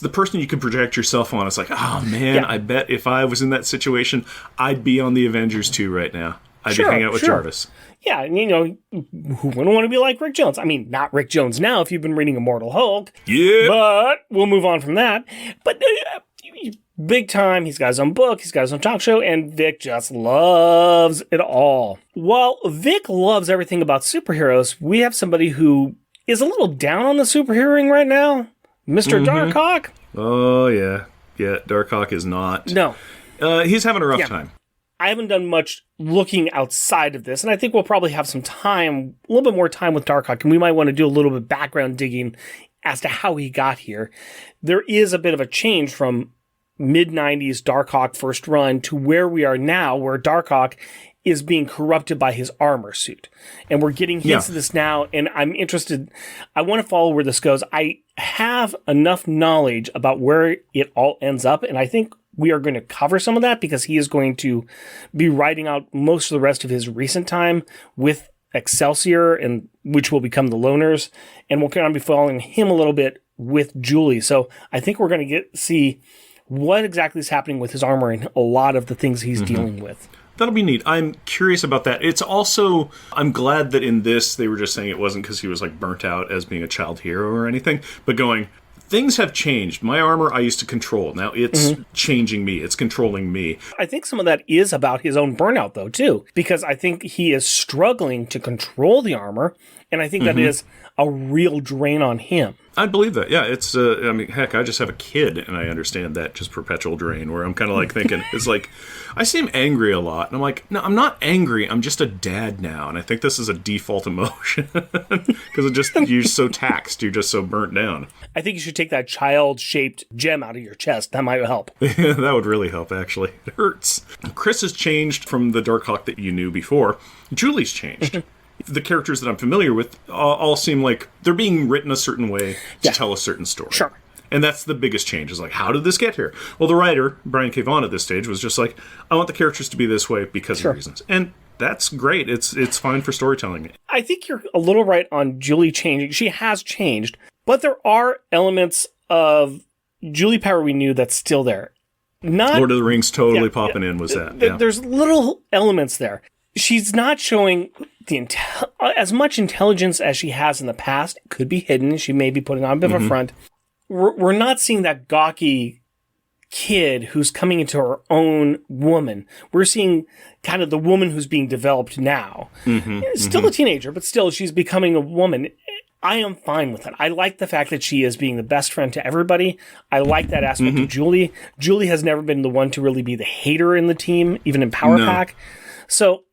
person you can project yourself on. It's like, oh man, I bet if I was in that situation, I'd be on the Avengers 2 right now. I'd be hanging out with Jarvis. Yeah, and who wouldn't want to be like Rick Jones? I mean, not Rick Jones now if you've been reading Immortal Hulk. Yeah. But we'll move on from that. But big time, he's got his own book, he's got his own talk show, and Vic just loves it all. While Vic loves everything about superheroes, we have somebody who is a little down on the superheroing right now. Mr. Darkhawk. Oh, yeah. Yeah, Darkhawk is not. No. He's having a rough time. I haven't done much looking outside of this, and I think we'll probably have some time, a little bit more time with Darkhawk, and we might want to do a little bit of background digging as to how he got here. There is a bit of a change from mid-90s Darkhawk first run to where we are now, where Darkhawk is being corrupted by his armor suit. And we're getting hints of this now, and I'm interested. I want to follow where this goes. I have enough knowledge about where it all ends up, and I think we are going to cover some of that, because he is going to be writing out most of the rest of his recent time with Excelsior, and which will become the Loners, and we'll kind of be following him a little bit with Julie. So I think we're going to see what exactly is happening with his armor and a lot of the things he's dealing with. That'll be neat. I'm curious about that. It's also, I'm glad that in this, they were just saying it wasn't because he was like burnt out as being a child hero or anything, but going, things have changed. My armor I used to control. Now it's changing me. It's controlling me. I think some of that is about his own burnout, though, too, because I think he is struggling to control the armor, and I think that is a real drain on him. I believe that. Yeah, it's, I mean, heck, I just have a kid, and I understand that just perpetual drain, where I'm kind of like thinking, it's like, I seem angry a lot, and I'm like, no, I'm not angry, I'm just a dad now, and I think this is a default emotion, because you're so taxed, you're just so burnt down. I think you should take that child-shaped gem out of your chest. That might help. Yeah, that would really help, actually. It hurts. Chris has changed from the Darkhawk that you knew before. Julie's changed. The characters that I'm familiar with all seem like they're being written a certain way to tell a certain story. Sure. And that's the biggest change, is like, how did this get here? Well, the writer, Brian K. Vaughan, at this stage was just like, I want the characters to be this way because of reasons. And that's great. It's fine for storytelling. I think you're a little right on Julie changing. She has changed, but there are elements of Julie Power we knew that's still there. Not Lord of the Rings totally popping in was that. There's little elements there. She's not showing as much intelligence as she has in the past. It could be hidden. She may be putting on a bit of a front. We're not seeing that gawky kid who's coming into her own woman. We're seeing kind of the woman who's being developed now. Still a teenager, but still she's becoming a woman. I am fine with it. I like the fact that she is being the best friend to everybody. I like that aspect of Julie. Julie has never been the one to really be the hater in the team, even in Power Pack. So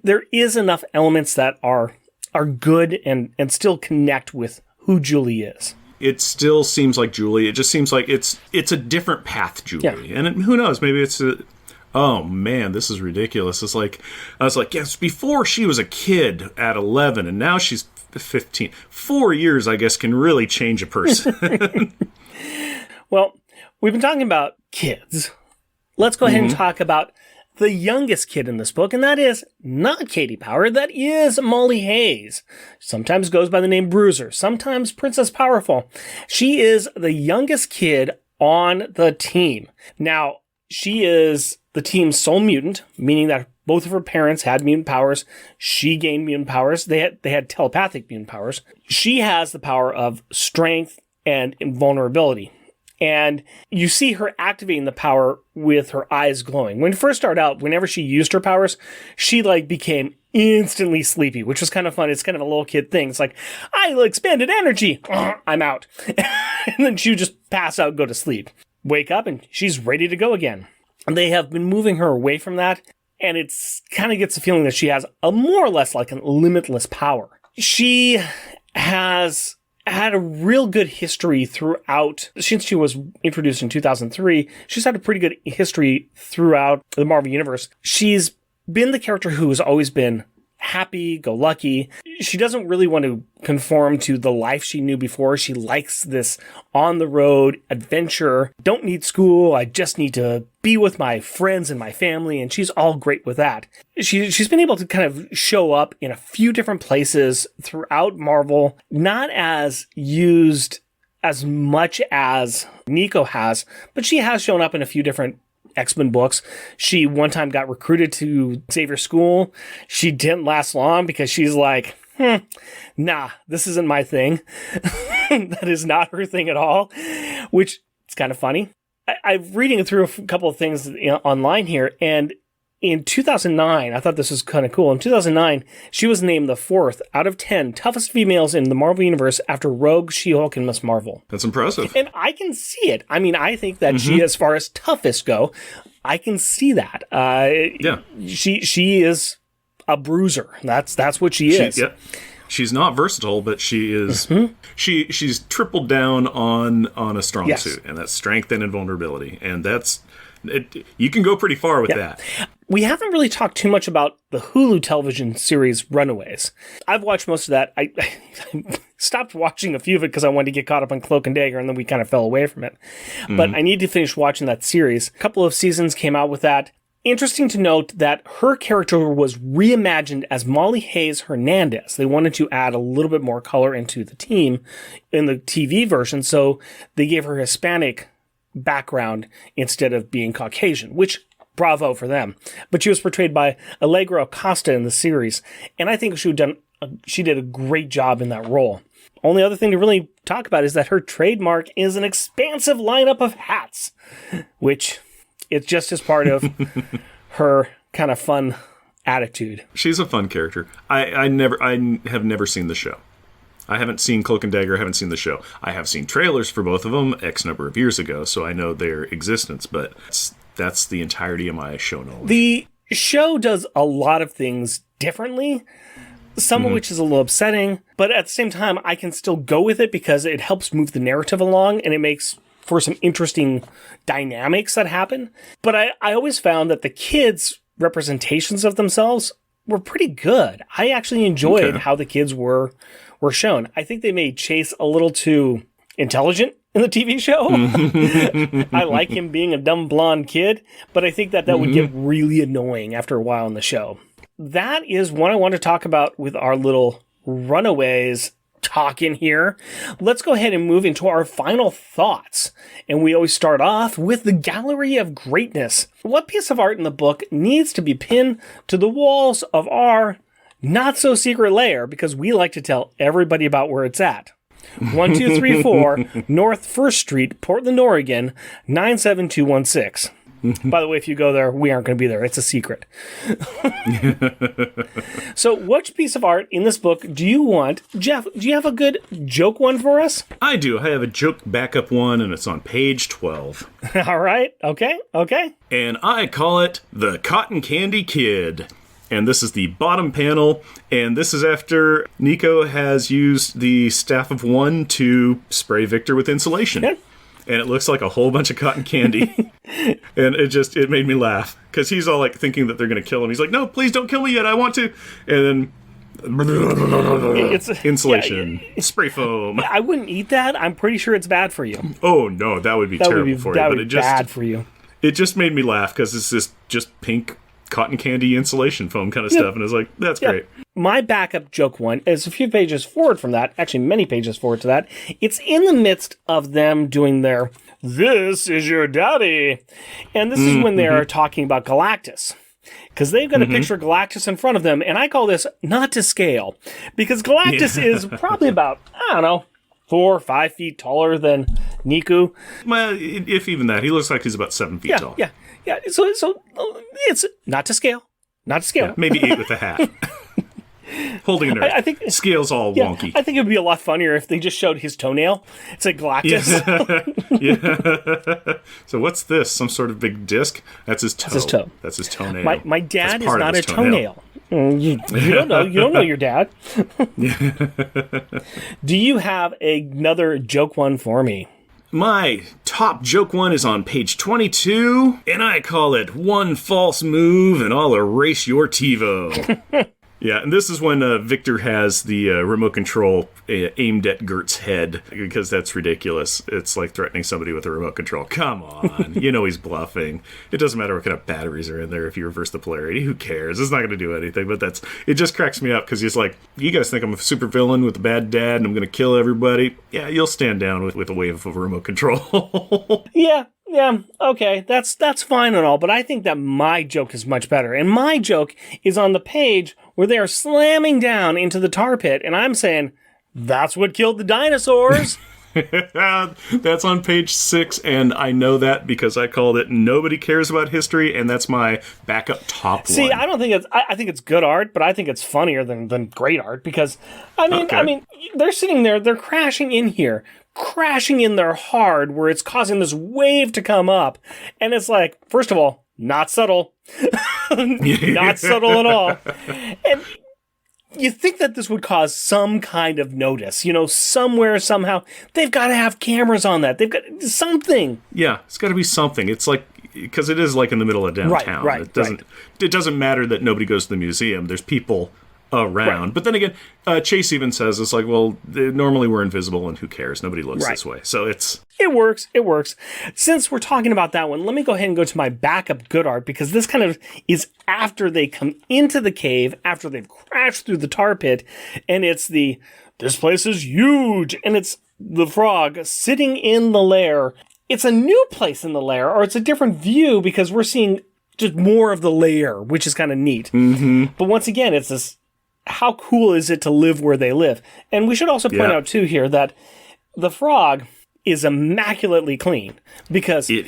there is enough elements that are good and still connect with who Julie is. It still seems like Julie. It just seems like it's a different path, Julie. Yeah. And who knows? Maybe it's oh man, this is ridiculous. It's like, I was like, yes, before she was a kid at 11 and now she's 15. 4 years, I guess, can really change a person. Well, we've been talking about kids. Let's go ahead and talk about the youngest kid in this book, and that is not Katie Power. That is Molly Hayes. Sometimes goes by the name Bruiser, sometimes Princess Powerful. She is the youngest kid on the team. Now, she is the team's sole mutant, meaning that both of her parents had mutant powers. She gained mutant powers. They had telepathic mutant powers. She has the power of strength and invulnerability. And you see her activating the power with her eyes glowing. When it first started out, whenever she used her powers, she became instantly sleepy, which was kind of fun. It's kind of a little kid thing. It's like, I expanded energy. I'm out. And then she would just pass out and go to sleep. Wake up and she's ready to go again. And they have been moving her away from that. And it's kind of gets the feeling that she has a more or less like a limitless power. She has had a real good history throughout, since she was introduced in 2003, she's had a pretty good history throughout the Marvel Universe. She's been the character who has always been happy-go-lucky. She doesn't really want to conform to the life she knew before. She likes this on-the-road adventure. Don't need school. I just need to be with my friends and my family, and she's all great with that. She's been able to kind of show up in a few different places throughout Marvel, not as used as much as Nico has, but she has shown up in a few different X-Men books. She one time got recruited to Xavier School. She didn't last long because she's like, nah, this isn't my thing. That is not her thing at all, which is kind of funny. I'm reading through a couple of things online here, and in 2009, I thought this was kind of cool. In 2009, she was named the 4th out of 10 toughest females in the Marvel Universe after Rogue, She-Hulk, and Miss Marvel. That's impressive. And I can see it. I mean, I think that she, as far as toughest go, I can see that. Yeah. She is a bruiser. That's what she is. She's not versatile, but she is. She's tripled down on a strong suit, and that's strength and invulnerability, and that's. You can go pretty far with that. We haven't really talked too much about the Hulu television series Runaways. I've watched most of that. I stopped watching a few of it because I wanted to get caught up on Cloak and Dagger, and then we kind of fell away from it. But I need to finish watching that series. A couple of seasons came out with that. Interesting to note that her character was reimagined as Molly Hayes Hernandez. They wanted to add a little bit more color into the team in the TV version, so they gave her Hispanic background instead of being Caucasian, which bravo for them. But she was portrayed by Allegra Acosta in the series, and I think she did a great job in that role. Only other thing to really talk about is that her trademark is an expansive lineup of hats, which it's just as part of her kind of fun attitude. She's a fun character. I have never seen the show. I haven't seen Cloak and Dagger, I haven't seen the show. I have seen trailers for both of them X number of years ago, so I know their existence, but that's the entirety of my show knowledge. The show does a lot of things differently, some of which is a little upsetting, but at the same time, I can still go with it because it helps move the narrative along, and it makes for some interesting dynamics that happen. But I always found that the kids' representations of themselves were pretty good. I actually enjoyed how the kids were shown. I think they made Chase a little too intelligent in the TV show. I like him being a dumb blonde kid, but I think that would get really annoying after a while in the show. That is what I want to talk about with our little Runaways talk in here. Let's go ahead and move into our final thoughts. And we always start off with the Gallery of Greatness. What piece of art in the book needs to be pinned to the walls of our not-so-secret lair, because we like to tell everybody about where it's at. 1234 North 1st Street, Portland, Oregon, 97216. By the way, if you go there, we aren't going to be there. It's a secret. So, which piece of art in this book do you want? Jeff, do you have a good joke one for us? I do. I have a joke backup one, and it's on page 12. All right. Okay. And I call it The Cotton Candy Kid. And this is the bottom panel, and this is after Nico has used the Staff of One to spray Victor with insulation. Yeah. And it looks like a whole bunch of cotton candy. And it made me laugh. Because he's all like thinking that they're going to kill him. He's like, no, please don't kill me yet, I want to. And then It's insulation, spray foam. I wouldn't eat that. I'm pretty sure it's bad for you. Oh no, that would be terrible for you. That would be bad for you. It just made me laugh because it's this just pink cotton candy insulation foam kind of stuff, and I was like, that's great. My backup joke one is a few pages forward from that, actually many pages forward to that. It's in the midst of them doing their "This is your daddy," and this is when they are talking about Galactus. Because they've got a picture of Galactus in front of them, and I call this not to scale. Because Galactus is probably about, 4 or 5 feet taller than Niku. Well, if even that, he looks like he's about 7 feet tall. Yeah. So it's not to scale. Not to scale. Yeah, maybe 8 with a hat. Holding a nerve. I think scale's all wonky. I think it would be a lot funnier if they just showed his toenail. It's like Galactus. Yeah. So what's this? Some sort of big disc? That's his toe. That's his toenail. My dad is not a toenail. You don't know. You don't know your dad. Do you have another joke one for me? My top joke one is on page 22, and I call it "One False Move and I'll Erase Your TiVo." Yeah, and this is when Victor has the remote control aimed at Gert's head, because that's ridiculous. It's like threatening somebody with a remote control. Come on. You know he's bluffing. It doesn't matter what kind of batteries are in there if you reverse the polarity. Who cares? It's not going to do anything, but it just cracks me up, because he's like, you guys think I'm a super villain with a bad dad and I'm going to kill everybody? Yeah, you'll stand down with a wave of a remote control. Yeah, okay, that's fine and all, but I think that my joke is much better. And my joke is on the page where they are slamming down into the tar pit, and I'm saying, that's what killed the dinosaurs. That's on page 6, and I know that because I called it "Nobody Cares About History," and that's my backup top one. See, I don't think it's. I think it's good art, but I think it's funnier than great art, because I mean, they're sitting there, they're crashing in here, crashing in there hard, where it's causing this wave to come up, and it's like, first of all, not subtle, not subtle at all, and you think that this would cause some kind of notice, somewhere, somehow. They've got to have cameras on that. They've got something. Yeah, it's got to be something. It's like, because it is like in the middle of downtown. Right. It doesn't matter that nobody goes to the museum. There's people around. Right. But then again, Chase even says, it's like, well, normally we're invisible and who cares? Nobody looks this way. So It works. Since we're talking about that one, let me go ahead and go to my backup good art, because this kind of is after they come into the cave, after they've crashed through the tar pit, and it's this place is huge, and it's the frog sitting in the lair. It's a new place in the lair, or it's a different view, because we're seeing just more of the lair, which is kind of neat. Mm-hmm. But once again, it's this, how cool is it to live where they live? And we should also point out, too, here, that the frog is immaculately clean, because they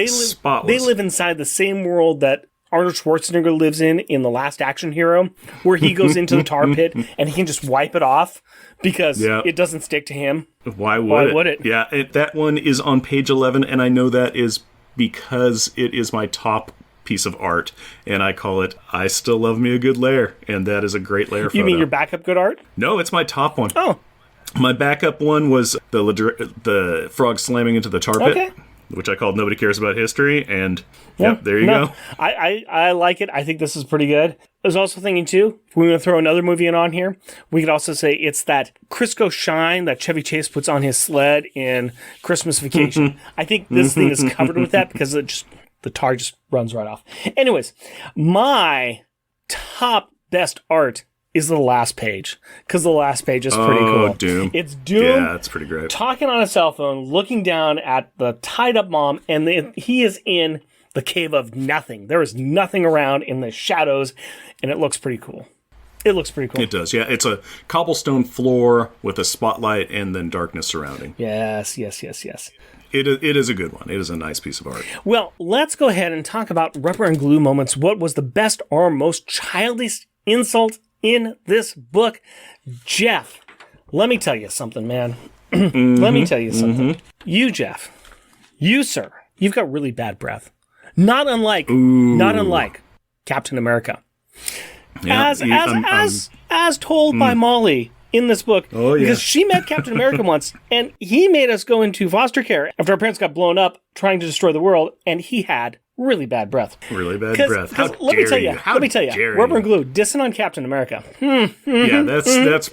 live inside the same world that Arnold Schwarzenegger lives in The Last Action Hero, where he goes into the tar pit and he can just wipe it off because it doesn't stick to him. Why would it? Yeah, that one is on page 11, and I know that is because it is my top piece of art, and I call it "I Still Love Me a Good Lair," and that is a great lair photo. You mean your backup good art? No, it's my top one. Oh. My backup one was the frog slamming into the tar pit, which I called "Nobody Cares About History," and there you go. I like it. I think this is pretty good. I was also thinking, too, if we want to throw another movie in on here, we could also say it's that Crisco shine that Chevy Chase puts on his sled in Christmas Vacation. I think this thing is covered with that, because the tar just runs right off. Anyways, my top best art is the last page, because the last page is pretty cool. Doom. It's Doom. Yeah, it's pretty great. Talking on a cell phone, looking down at the tied up mom, and he is in the cave of nothing. There is nothing around in the shadows, and it looks pretty cool. It does, yeah. It's a cobblestone floor with a spotlight and then darkness surrounding. Yes. It is a good one. It is a nice piece of art. Well, let's go ahead and talk about rubber and glue moments. What was the best or most childish insult in this book? Jeff, let me tell you something, man. Let me tell you something. You, Jeff, you, sir, you've got really bad breath. Not unlike Captain America. Yeah, as told by Molly in this book, because she met Captain America once, and he made us go into foster care after our parents got blown up trying to destroy the world, and he had really bad breath. Really bad breath. How let me tell you. Let me tell you. Rubber and glue dissing on Captain America. Yeah, that's.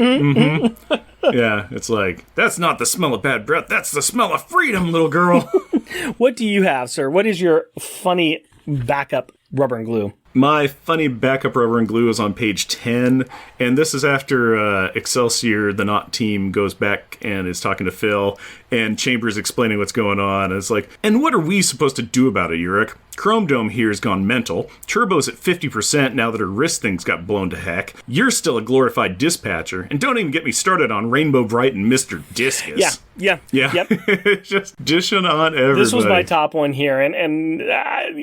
Yeah, it's like, that's not the smell of bad breath. That's the smell of freedom, little girl. What do you have, sir? What is your funny backup rubber and glue? My funny backup rubber and glue is on page 10, and this is after Excelsior, the Not team, goes back and is talking to Phil, and Chambers explaining what's going on. And it's like, and what are we supposed to do about it, Urich? Chrome Dome here has gone mental. Turbo's at 50% now that her wrist thing's got blown to heck. You're still a glorified dispatcher, and don't even get me started on Rainbow Bright and Mr. Discus. Yeah. Yep. Just dishing on everybody. This was my top one here, and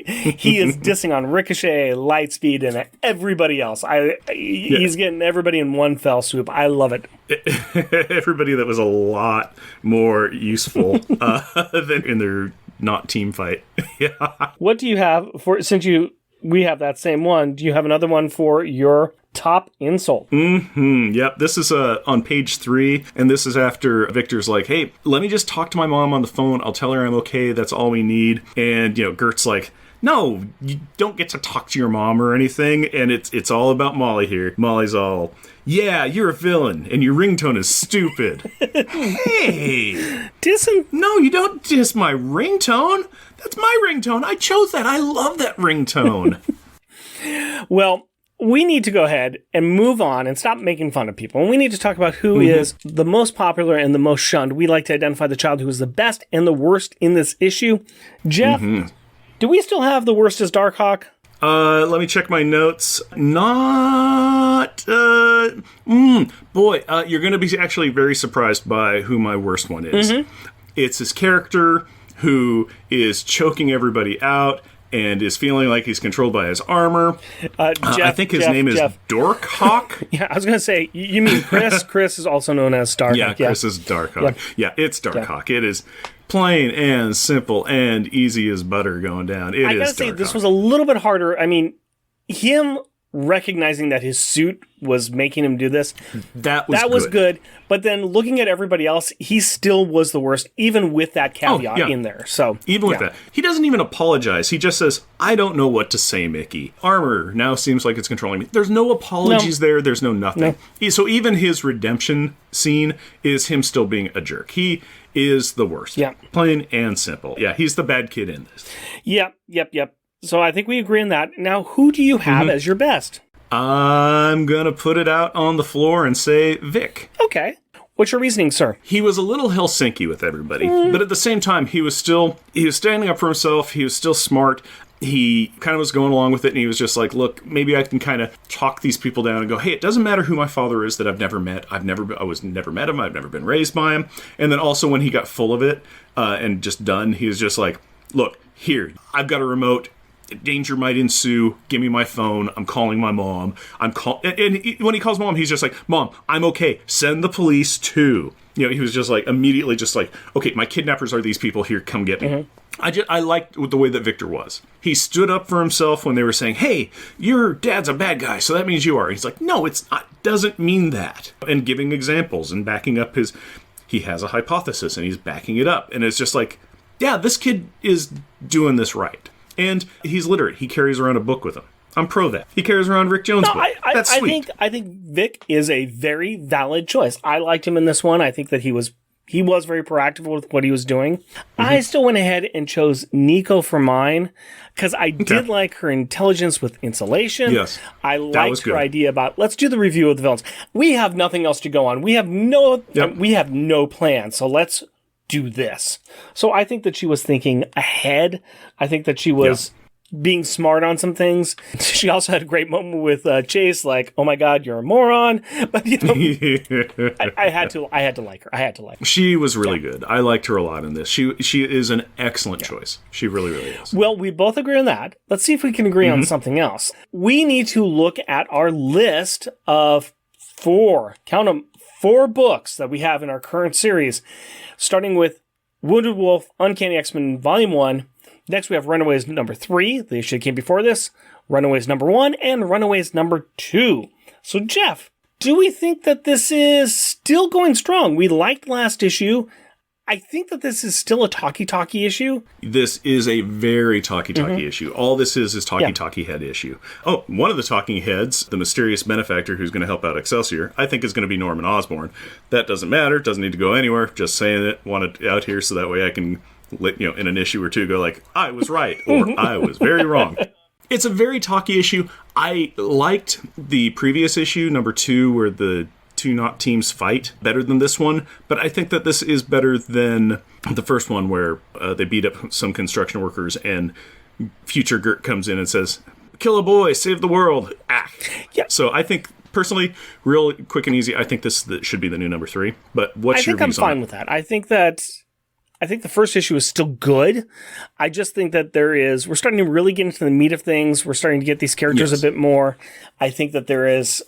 he is dissing on Ricochet, Lightspeed, and everybody else. He's getting everybody in one fell swoop. I love it. Everybody that was a lot more useful than in their Not team fight. Yeah. What do you have for, since we have that same one, do you have another one for your top insult? Yep. This is on page 3, and this is after Victor's like, hey, let me just talk to my mom on the phone. I'll tell her I'm okay. That's all we need. And, Gert's like, no, you don't get to talk to your mom or anything. And it's all about Molly here. Molly's all, yeah, you're a villain, and your ringtone is stupid. Hey! Diss him? No, you don't diss my ringtone. That's my ringtone. I chose that. I love that ringtone. Well, we need to go ahead and move on and stop making fun of people. And we need to talk about who is the most popular and the most shunned. We like to identify the child who is the best and the worst in this issue. Jeff, do we still have the worst as Darkhawk? Let me check my notes. Not, boy, you're going to be actually very surprised by who my worst one is. It's his character who is choking everybody out and is feeling like he's controlled by his armor. I think his name is Dorkhawk. Yeah, I was going to say, you mean Chris? Chris is also known as Darkhawk. Yeah, Chris is Darkhawk. Yeah, it's Darkhawk. It is plain and simple and easy as butter going down. I gotta say, this was a little bit harder. I mean, him recognizing that his suit was making him do this, that was good. But then looking at everybody else, he still was the worst, even with that caveat in there. So even with that, he doesn't even apologize. He just says, I don't know what to say, Mickey. Armor now seems like it's controlling me. There's no apologies there. There's no nothing. So even his redemption scene is him still being a jerk. He is the worst. Yeah. Plain and simple. Yeah, he's the bad kid in this. Yep. So I think we agree on that. Now, who do you have as your best? I'm going to put it out on the floor and say Vic. Okay. What's your reasoning, sir? He was a little Helsinki with everybody, but at the same time, he was standing up for himself. He was still smart. He kind of was going along with it, and he was just like, look, maybe I can kind of talk these people down and go, hey, it doesn't matter who my father is that I've never met. I was never met him. I've never been raised by him. And then also when he got full of it and just done, he was just like, look, here, I've got a remote. Danger might ensue. Give me my phone. I'm calling my mom. And when he calls mom, he's just like, Mom, I'm okay. Send the police too. He was just like, immediately just like, okay, my kidnappers are these people here. Come get me. I liked the way that Victor was. He stood up for himself when they were saying, hey, your dad's a bad guy, so that means you are. He's like, no, it doesn't mean that. And giving examples and backing up he has a hypothesis and he's backing it up. And it's just like, yeah, this kid is doing this right. And he's literate. He carries around a book with him. I'm pro that. He carries around Rick Jones' book. That's sweet. I think Vic is a very valid choice. I liked him in this one. I think that he was very proactive with what he was doing. I still went ahead and chose Nico for mine because I did like her intelligence with insulation. Yes, I liked her idea about, let's do the review of the villains. We have nothing else to go on. We have no plan. So let's do this. So I think that she was thinking ahead. I think that she was being smart on some things. She also had a great moment with Chase, like, "Oh my God, you're a moron!" But I had to like her. She was really good. I liked her a lot in this. She is an excellent choice. She really, really is. Well, we both agree on that. Let's see if we can agree on something else. We need to look at our list of 4 books that we have in our current series, starting with Wounded Wolf, Uncanny X-Men Volume 1. Next, we have Runaways number 3, the issue that came before this, Runaways number 1, and Runaways number 2. So, Jeff, do we think that this is still going strong? We liked last issue. I think that this is still a talkie-talkie issue. This is a very talkie-talkie issue. All this is talkie-talkie head issue. Oh, one of the talking heads, the mysterious benefactor who's going to help out Excelsior, I think is going to be Norman Osborn. That doesn't matter. Doesn't need to go anywhere. Just saying it. Want it out here so that way I can, in an issue or two, go like, I was right, or I was very wrong. It's a very talky issue. I liked the previous issue, number 2, where the two teams fight, better than this one, but I think that this is better than the first one where they beat up some construction workers and future Gert comes in and says, kill a boy, save the world. Yeah. So I think, personally, real quick and easy, I think this should be the new number 3, but what's your views on it? I'm fine with that. I think the first issue is still good. I just think that we're starting to really get into the meat of things. We're starting to get these characters a bit more. I think that there's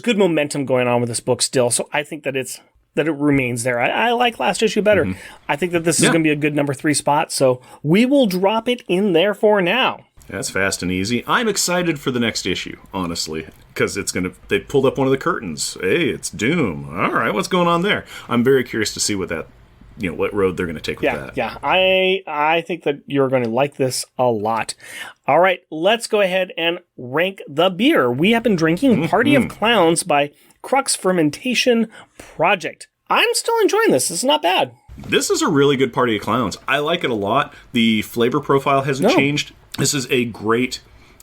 good momentum going on with this book still. So I think that it remains there. I like last issue better. Mm-hmm. I think that this is going to be a good number 3 spot. So we will drop it in there for now. That's fast and easy. I'm excited for the next issue, honestly, because they pulled up one of the curtains. Hey, it's Doom. All right, what's going on there? I'm very curious to see what road they're going to take with that. Yeah, I think that you're going to like this a lot. All right, let's go ahead and rank the beer. We have been drinking Party of Clowns by Crux Fermentation Project. I'm still enjoying this. It's not bad. This is a really good Party of Clowns. I like it a lot. The flavor profile hasn't changed. This is a great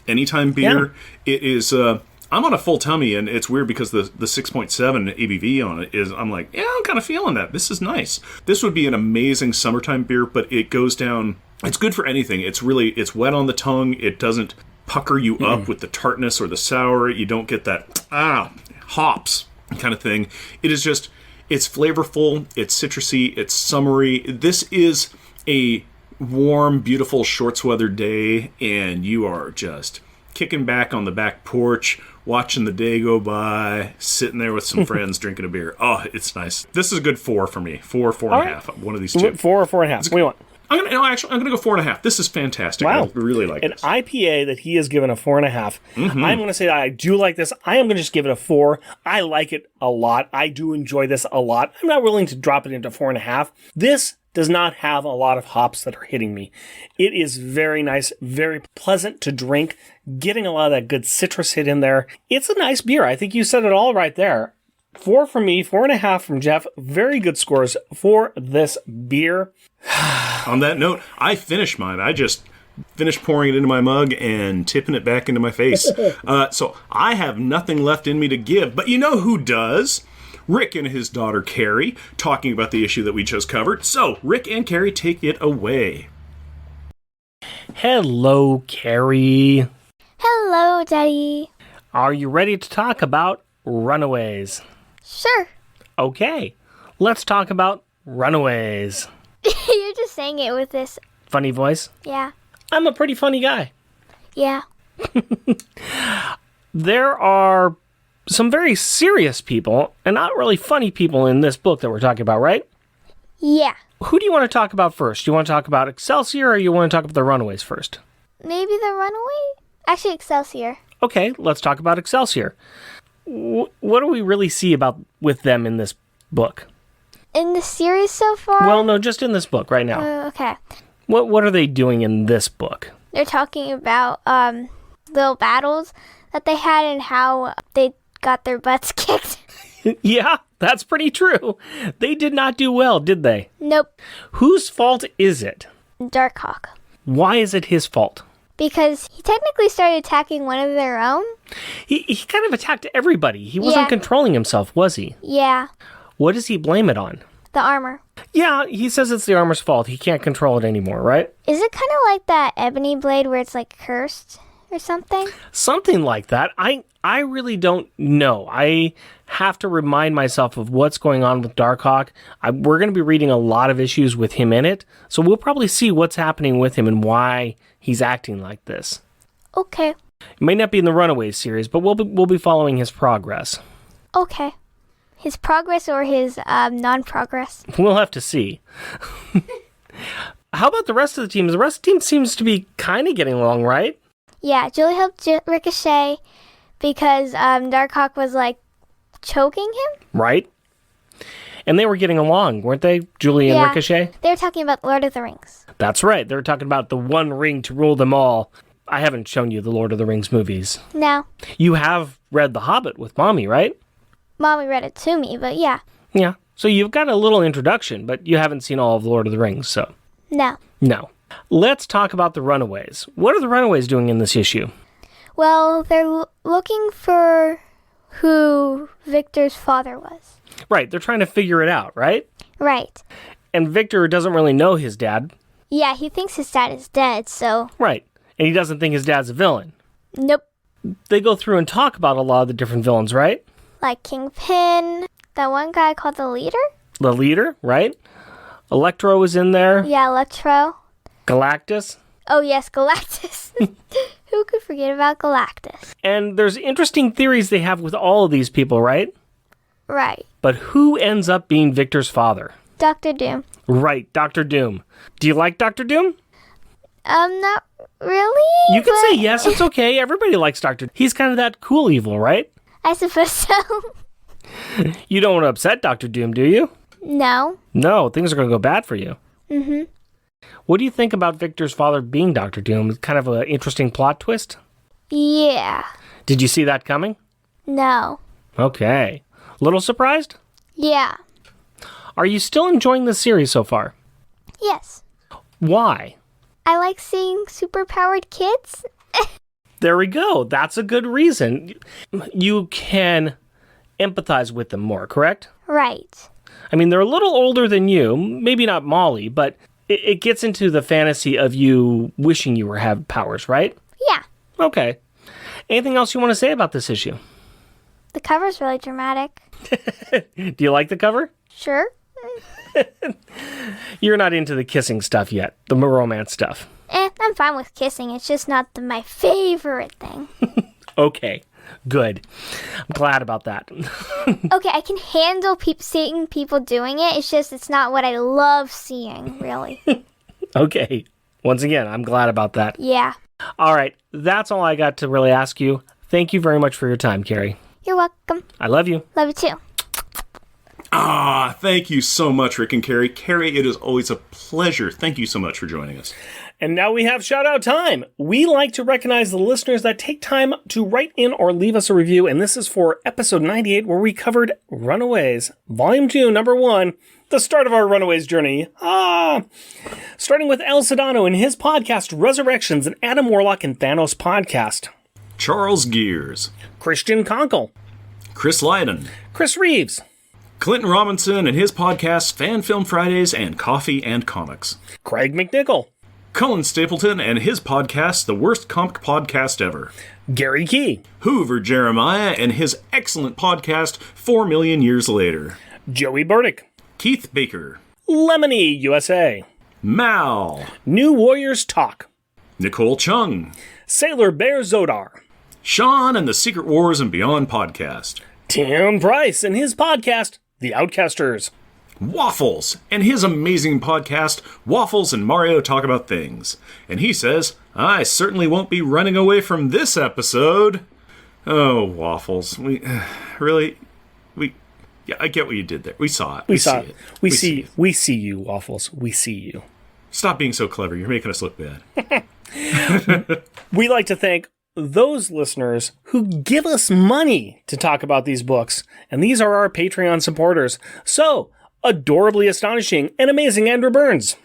anytime beer. Yeah. It is... I'm on a full tummy, and it's weird because the 6.7 ABV on it is, I'm like, yeah, I'm kind of feeling that. This is nice. This would be an amazing summertime beer, but it goes down, it's good for anything. It's wet on the tongue. It doesn't pucker you up with the tartness or the sour. You don't get that, hops kind of thing. It is just, it's flavorful, it's citrusy, it's summery. This is a warm, beautiful, short-weathered day, and you are just kicking back on the back porch, watching the day go by, sitting there with some friends drinking a beer. Oh, it's nice. This is a good 4 for me. 4.5. One of these two. 4 or 4.5. What do you want? I'm gonna go 4.5. This is fantastic. Wow. I really like this. An IPA that he has given a 4.5. I'm going to say that I do like this. I am going to just give it a 4. I like it a lot. I do enjoy this a lot. I'm not willing to drop it into 4.5. This does not have a lot of hops that are hitting me. It is very nice, very pleasant to drink, getting a lot of that good citrus hit in there. It's a nice beer. I think you said it all right there. 4 from me, 4.5 from Jeff. Very good scores for this beer. On that note, I finished mine. I just finished pouring it into my mug and tipping it back into my face. So I have nothing left in me to give. But you know who does? Rick and his daughter Carrie, talking about the issue that we just covered. So, Rick and Carrie, take it away. Hello, Carrie. Hello, Daddy. Are you ready to talk about Runaways? Sure. Okay, let's talk about Runaways. You're just saying it with this funny voice? Yeah. I'm a pretty funny guy. Yeah. There are some very serious people and not really funny people in this book that we're talking about, right? Yeah. Who do you want to talk about first? Do you want to talk about Excelsior or you want to talk about the Runaways first? Maybe the Runaway? Actually, Excelsior. Okay, let's talk about Excelsior. What do we really see with them in this book? In the series so far? Well, no, just in this book right now. Okay. What are they doing in this book? They're talking about little battles that they had and how they got their butts kicked. Yeah, that's pretty true. They did not do well, did they? Nope. Whose fault is it? Darkhawk. Why is it his fault? Because he technically started attacking one of their own. He kind of attacked everybody. He wasn't controlling himself, was he? Yeah. What does he blame it on? The armor. Yeah, he says it's the armor's fault. He can't control it anymore, right? Is it kind of like that ebony blade where it's like cursed or something? Something like that. I really don't know. I have to remind myself of what's going on with Darkhawk. We're going to be reading a lot of issues with him in it, so we'll probably see what's happening with him and why he's acting like this. Okay. It may not be in the Runaways series, but we'll be following his progress. Okay. His progress or his non-progress? We'll have to see. How about the rest of the team? The rest of the team seems to be kind of getting along, right? Yeah, Julie helped Ricochet because Darkhawk was, like, choking him. Right. And they were getting along, weren't they, Julie and Ricochet? They were talking about Lord of the Rings. That's right. They were talking about the one ring to rule them all. I haven't shown you the Lord of the Rings movies. No. You have read The Hobbit with Mommy, right? Mommy read it to me, but yeah. Yeah. So you've got a little introduction, but you haven't seen all of Lord of the Rings, so. No. No. Let's talk about the Runaways. What are the Runaways doing in this issue? Well, they're looking for who Victor's father was. Right. They're trying to figure it out, right? Right. And Victor doesn't really know his dad. Yeah, he thinks his dad is dead, so... Right. And he doesn't think his dad's a villain. Nope. They go through and talk about a lot of the different villains, right? Like Kingpin, that one guy called the Leader? The Leader, right? Electro is in there. Yeah, Electro. Galactus. Oh, yes, Galactus. Who could forget about Galactus? And there's interesting theories they have with all of these people, right? Right. But who ends up being Victor's father? Dr. Doom. Right, Dr. Doom. Do you like Dr. Doom? Not really. You can say yes, it's okay. Everybody likes Dr. Doom. He's kind of that cool evil, right? I suppose so. You don't want to upset Dr. Doom, do you? No. No, things are going to go bad for you. Mm-hmm. What do you think about Victor's father being Dr. Doom? It's kind of an interesting plot twist. Yeah. Did you see that coming? No. Okay. Little surprised? Yeah. Are you still enjoying the series so far? Yes. Why? I like seeing superpowered kids. There we go. That's a good reason. You can empathize with them more, correct? Right. I mean, they're a little older than you. Maybe not Molly, but it gets into the fantasy of you wishing you had powers, right? Yeah. Okay. Anything else you want to say about this issue? The cover's really dramatic. Do you like the cover? Sure. You're not into the kissing stuff yet, the romance stuff. I'm fine with kissing. It's just not my favorite thing. Okay, good. I'm glad about that. Okay, I can handle seeing people doing it. It's just it's not what I love seeing, really. Okay. Once again, I'm glad about that. Yeah. All right, that's all I got to really ask you. Thank you very much for your time, Carrie. You're welcome. I love you. Love you too. Thank you so much, Rick and Carrie. Carrie, it is always a pleasure. Thank you so much for joining us. And now we have shout out time. We like to recognize the listeners that take time to write in or leave us a review. And this is for episode 98, where we covered Runaways, volume 2, number 1, the start of our Runaways journey. Starting with El Sedano in his podcast, Resurrections, and Adam Warlock and Thanos podcast. Charles Gears. Christian Conkle. Chris Lydon. Chris Reeves. Clinton Robinson and his podcast, Fan Film Fridays and Coffee and Comics. Craig McNichol. Cullen Stapleton and his podcast, The Worst Comic Podcast Ever. Gary Key. Hoover Jeremiah and his excellent podcast, 4 Million Years Later. Joey Burdick. Keith Baker. Lemony USA. Mal. New Warriors Talk. Nicole Chung. Sailor Bear Zodar. Sean and the Secret Wars and Beyond podcast. Tim Price and his podcast, The Outcasters. Waffles and his amazing podcast, Waffles and Mario Talk About Things. And he says, I certainly won't be running away from this episode. Oh, Waffles. Yeah, I get what you did there. We saw it. We see you, Waffles. We see you. Stop being so clever. You're making us look bad. We like to thank those listeners who give us money to talk about these books. And these are our Patreon supporters. So, adorably astonishing and amazing Andrew Burns.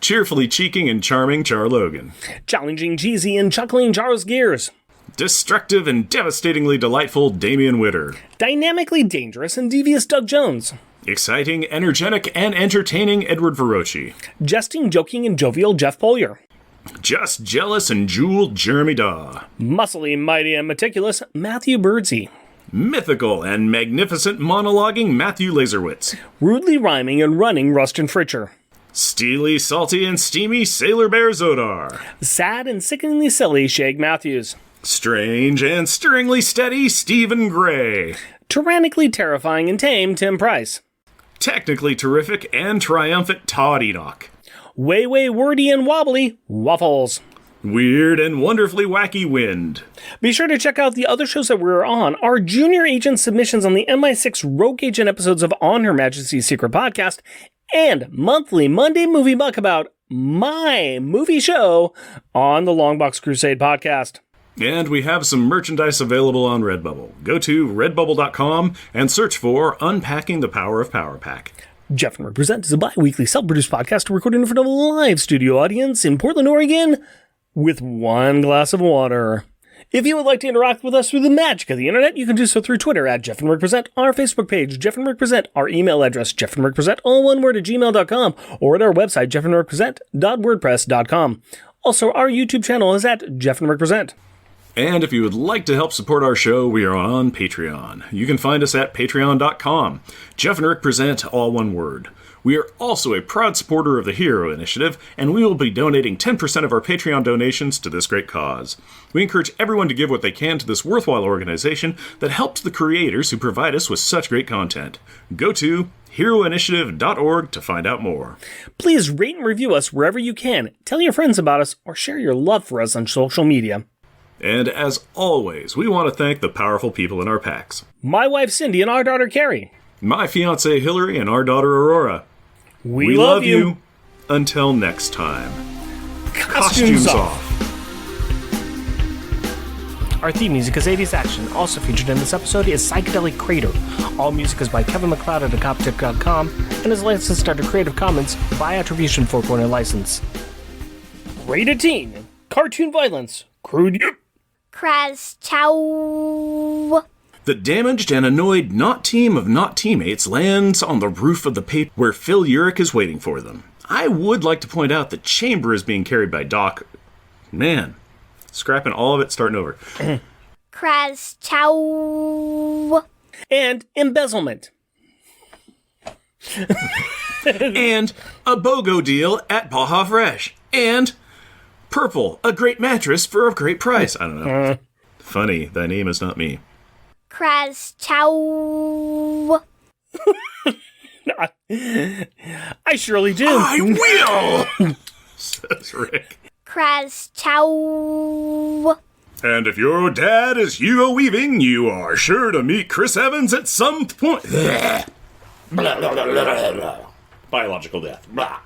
Cheerfully cheeking and charming Char Logan. Challenging cheesy and chuckling Charles Gears. Destructive and devastatingly delightful Damian Witter. Dynamically dangerous and devious Doug Jones. Exciting, energetic, and entertaining Edward Verocci. Jesting, joking, and jovial Jeff Polier. Just jealous and jeweled Jeremy Daw. Muscly, mighty, and meticulous Matthew Birdsey. Mythical and magnificent monologuing Matthew Laserwitz. Rudely rhyming and running Rustin Fritcher. Steely, salty, and steamy Sailor Bear Zodar. Sad and sickeningly silly Shag Matthews. Strange and stirringly steady Stephen Gray. Tyrannically terrifying and tame Tim Price. Technically terrific and triumphant Todd Enoch. Way wordy and wobbly Waffles. Weird and Wonderfully Wacky Wind. Be sure to check out the other shows that we're on, our Junior Agent submissions on the MI6 Rogue Agent episodes of On Her Majesty's Secret Podcast, and monthly Monday Movie Muck about my movie show on the Longbox Crusade podcast. And we have some merchandise available on Redbubble. Go to redbubble.com and search for Unpacking the Power of Power Pack. Jeff and Rick Present is a bi-weekly self-produced podcast recorded in front of a live studio audience in Portland, Oregon, with one glass of water. If you would like to interact with us through the magic of the internet, you can do so through Twitter at Jeff and Rick Present, our Facebook page, Jeff and Rick Present, our email address, Jeff and Rick Present, all one word, at gmail.com, or at our website, jeffandrickpresent.wordpress.com. Also, our YouTube channel is at Jeff and Rick Present. And if you would like to help support our show, we are on Patreon. You can find us at patreon.com. Jeff and Rick Present, all one word. We are also a proud supporter of the Hero Initiative, and we will be donating 10% of our Patreon donations to this great cause. We encourage everyone to give what they can to this worthwhile organization that helps the creators who provide us with such great content. Go to heroinitiative.org to find out more. Please rate and review us wherever you can. Tell your friends about us, or share your love for us on social media. And as always, we want to thank the powerful people in our packs. My wife Cindy and our daughter Carrie. My fiancée Hillary and our daughter Aurora. We love you. Until next time. Costumes off. Our theme music is 80s Action. Also featured in this episode is Psychedelic Crater. All music is by Kevin MacLeod at acoptic.com and is licensed under Creative Commons by Attribution 4.0 license. Rated teen. Cartoon violence. Crude. Kraz Chow. The damaged and annoyed Not team of Not teammates lands on the roof of the paper where Phil Urich is waiting for them. I would like to point out the chamber is being carried by Doc. Man, scrapping all of it, starting over. Kraz Chow. And embezzlement. And a BOGO deal at Baja Fresh. And Purple, a great mattress for a great price. I don't know. Funny, thy name is not me. Kraz Chow. I surely do. I will, says Rick. Kraz Chow. And if your dad is Hugo Weaving, you are sure to meet Chris Evans at some point. Biological death. Blah.